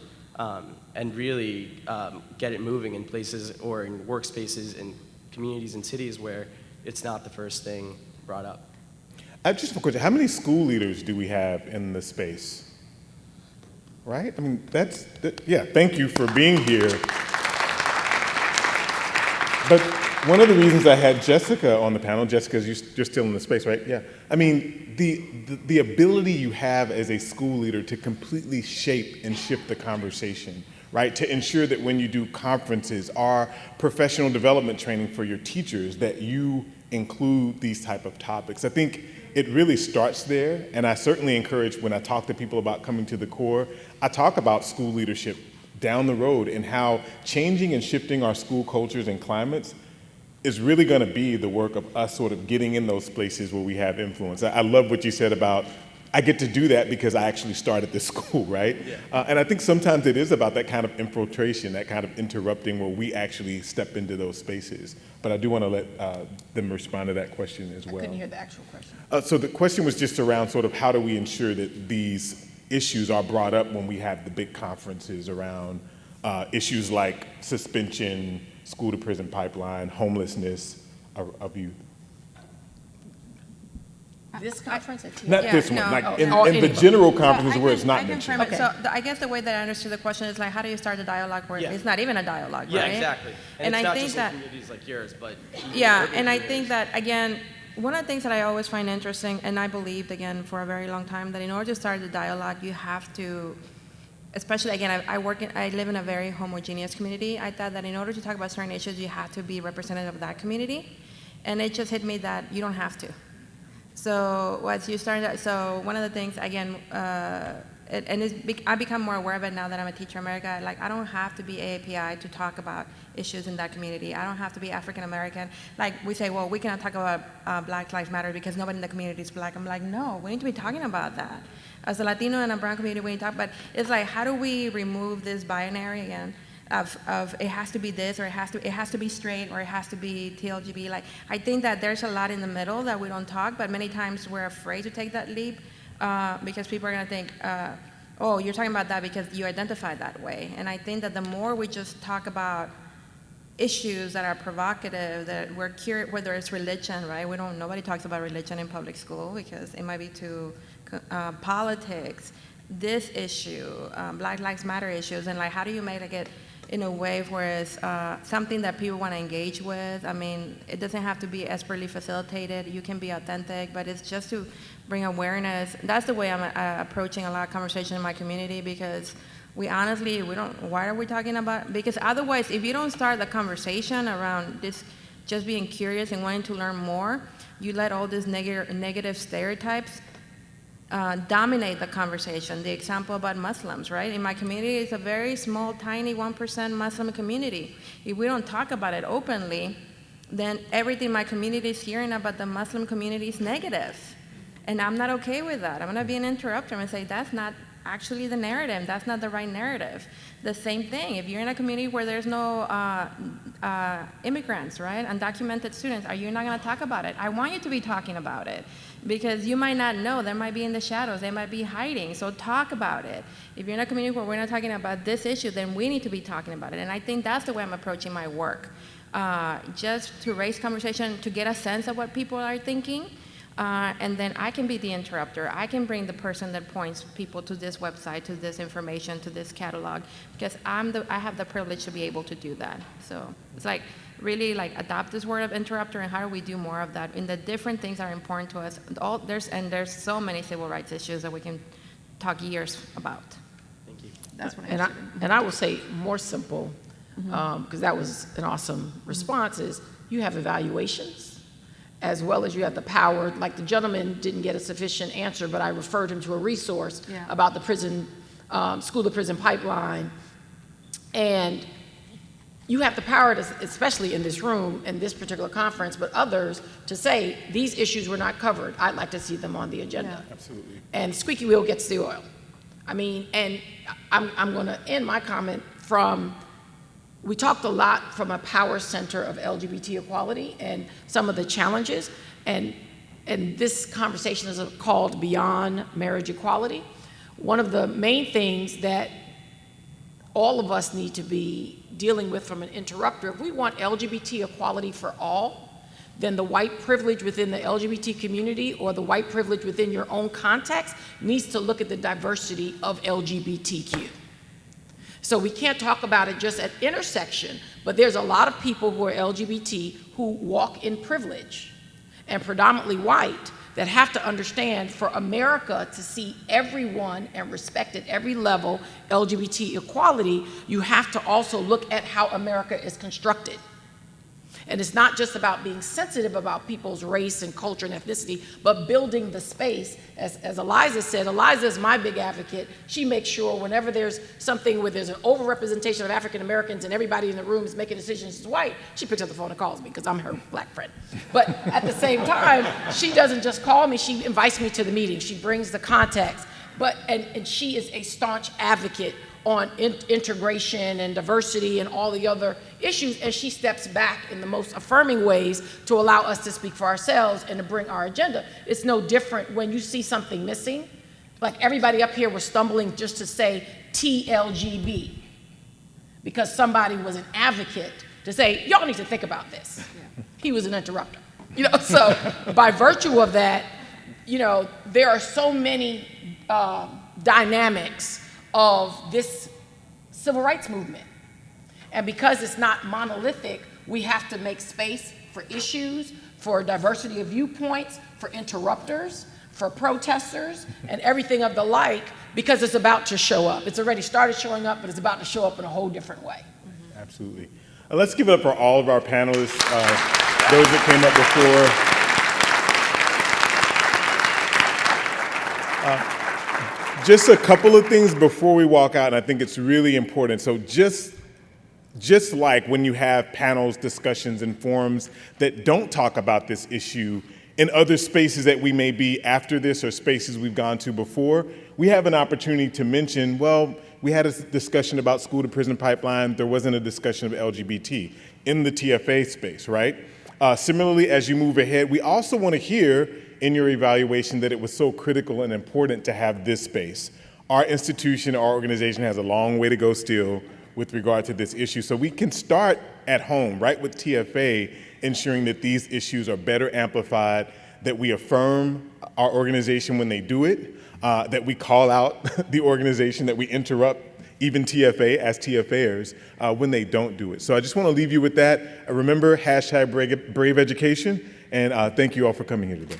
S15: And really get it moving in places or in workspaces in communities and cities where it's not the first thing brought up.
S1: I just have a question. How many school leaders do we have in the space? Right? I mean, yeah, thank you for being here. But one of the reasons I had Jessica on the panel, Jessica, you're still in the space, right? Yeah. I mean, the ability you have as a school leader to completely shape and shift the conversation, right? To ensure that when you do conferences or professional development training for your teachers, that you include these type of topics. I think it really starts there, and I certainly encourage when I talk to people about coming to the core, I talk about school leadership down the road and how changing and shifting our school cultures and climates is really going to be the work of us sort of getting in those places where we have influence. I love what you said about, I get to do that because I actually started this school, right? Yeah. And I think sometimes it is about that kind of infiltration, that kind of interrupting where we actually step into those spaces. But I do want to let them respond to that question as well.
S9: I couldn't hear the actual question.
S1: So the question was just around sort of how do we ensure that these issues are brought up when we have the big conferences around issues like suspension, school to prison pipeline, homelessness of youth.
S9: This conference at
S1: Not
S9: TLC?
S1: this one,
S10: no.
S1: like
S10: Oh,
S1: in the general conferences where it's not mentioned.
S10: Okay. So I guess the way that I understood the question is like, how do you start a dialogue where it's not even a dialogue,
S15: Yeah,
S10: right?
S15: exactly.
S10: And
S15: it's
S10: I
S15: not
S10: think
S15: just
S10: that,
S15: in communities like yours, but
S10: yeah,
S15: urban
S10: and I
S15: communities.
S10: think that, again, one of the things that I always find interesting, and I believed, again, for a very long time, that in order to start the dialogue, you have to, especially, again, I live in a very homogeneous community. I thought that in order to talk about certain issues, you have to be representative of that community. And it just hit me that you don't have to. So once you start, so one of the things, again, I become more aware of it now that I'm a teacher in America. Like, I don't have to be AAPI to talk about issues in that community. I don't have to be African American. Like, we say, well, we cannot talk about Black Lives Matter because nobody in the community is Black. I'm like, no, we need to be talking about that. As a Latino and a brown community, we need to talk about, it's like, how do we remove this binary again? Of it has to be this, or it has to be straight, or it has to be TLGB. Like, I think that there's a lot in the middle that we don't talk, but many times we're afraid to take that leap because people are gonna think, oh, you're talking about that because you identify that way. And I think that the more we just talk about issues that are provocative, that we're curious, whether it's religion, right? Nobody talks about religion in public school because it might be too politics. This issue, Black Lives Matter issues, and like, how do you make it in a way where it's something that people want to engage with? I mean, it doesn't have to be expertly facilitated. You can be authentic, but it's just to bring awareness. That's the way I'm approaching a lot of conversation in my community, because we honestly, why are we talking about? Because otherwise, if you don't start the conversation around this, just being curious and wanting to learn more, you let all these negative stereotypes dominate the conversation. The example about Muslims, right? In my community, it's a very small, tiny 1% Muslim community. If we don't talk about it openly, then everything my community is hearing about the Muslim community is negative. And I'm not okay with that. I'm gonna be an interrupter and say, that's not actually the narrative. That's not the right narrative. The same thing, if you're in a community where there's no immigrants, right? Undocumented students, are you not gonna talk about it? I want you to be talking about it, because you might not know, they might be in the shadows, they might be hiding, so talk about it. If you're in a community where we're not talking about this issue, then we need to be talking about it. And I think that's the way I'm approaching my work. Just to raise conversation, to get a sense of what people are thinking, and then I can be the interrupter. I can bring the person that points people to this website, to this information, to this catalog, because I have the privilege to be able to do that. So it's like, really like adopt this word of interrupter, and how do we do more of that in the different things that are important to us. There's so many civil rights issues that we can talk years about.
S15: Thank you.
S9: That's what and I will say more simple, because that was an awesome response, is you have evaluations, as well as you have the power. Like, the gentleman didn't get a sufficient answer, but I referred him to a resource about the prison, school to prison pipeline. And you have the power to, especially in this room, in this particular conference, but others, to say, these issues were not covered. I'd like to see them on the agenda.
S1: Yeah. Absolutely.
S9: And squeaky wheel gets the oil. I mean, and I'm gonna end my comment from, we talked a lot from a power center of LGBT equality and some of the challenges, and this conversation is called Beyond Marriage Equality. One of the main things that all of us need to be dealing with from an interrupter, if we want LGBT equality for all, then the white privilege within the LGBT community, or the white privilege within your own context, needs to look at the diversity of LGBTQ. So we can't talk about it just at intersection, but there's a lot of people who are LGBT who walk in privilege, and predominantly white, that have to understand, for America to see everyone and respect at every level LGBT equality, you have to also look at how America is constructed. And it's not just about being sensitive about people's race and culture and ethnicity, but building the space. As Eliza said, Eliza is my big advocate. She makes sure whenever there's something where there's an overrepresentation of African Americans and everybody in the room is making decisions as white, she picks up the phone and calls me because I'm her black friend. But at the same time, she doesn't just call me, she invites me to the meeting. She brings the context. And she is a staunch advocate on integration and diversity and all the other issues, and she steps back in the most affirming ways to allow us to speak for ourselves and to bring our agenda. It's no different when you see something missing. Like everybody up here was stumbling just to say TLGB because somebody was an advocate to say, y'all need to think about this. Yeah. He was an interrupter. So by virtue of that, there are so many dynamics of this civil rights movement. And because it's not monolithic, we have to make space for issues, for diversity of viewpoints, for interrupters, for protesters, and everything of the like, because it's about to show up. It's already started showing up, but it's about to show up in a whole different way.
S1: Absolutely. Let's give it up for all of our panelists, those that came up before. Just a couple of things before we walk out, and I think it's really important. So just like when you have panels, discussions, and forums that don't talk about this issue in other spaces that we may be after this or spaces we've gone to before, we have an opportunity to mention, well, we had a discussion about school to prison pipeline. There wasn't a discussion of LGBT in the TFA space, right? Similarly, as you move ahead, we also want to hear in your evaluation that it was so critical and important to have this space. Our institution, our organization has a long way to go still with regard to this issue. So we can start at home, right, with TFA, ensuring that these issues are better amplified, that we affirm our organization when they do it, that we call out the organization, that we interrupt even TFA as TFAers when they don't do it. So I just want to leave you with that. Remember, #BraveEducation, and thank you all for coming here today.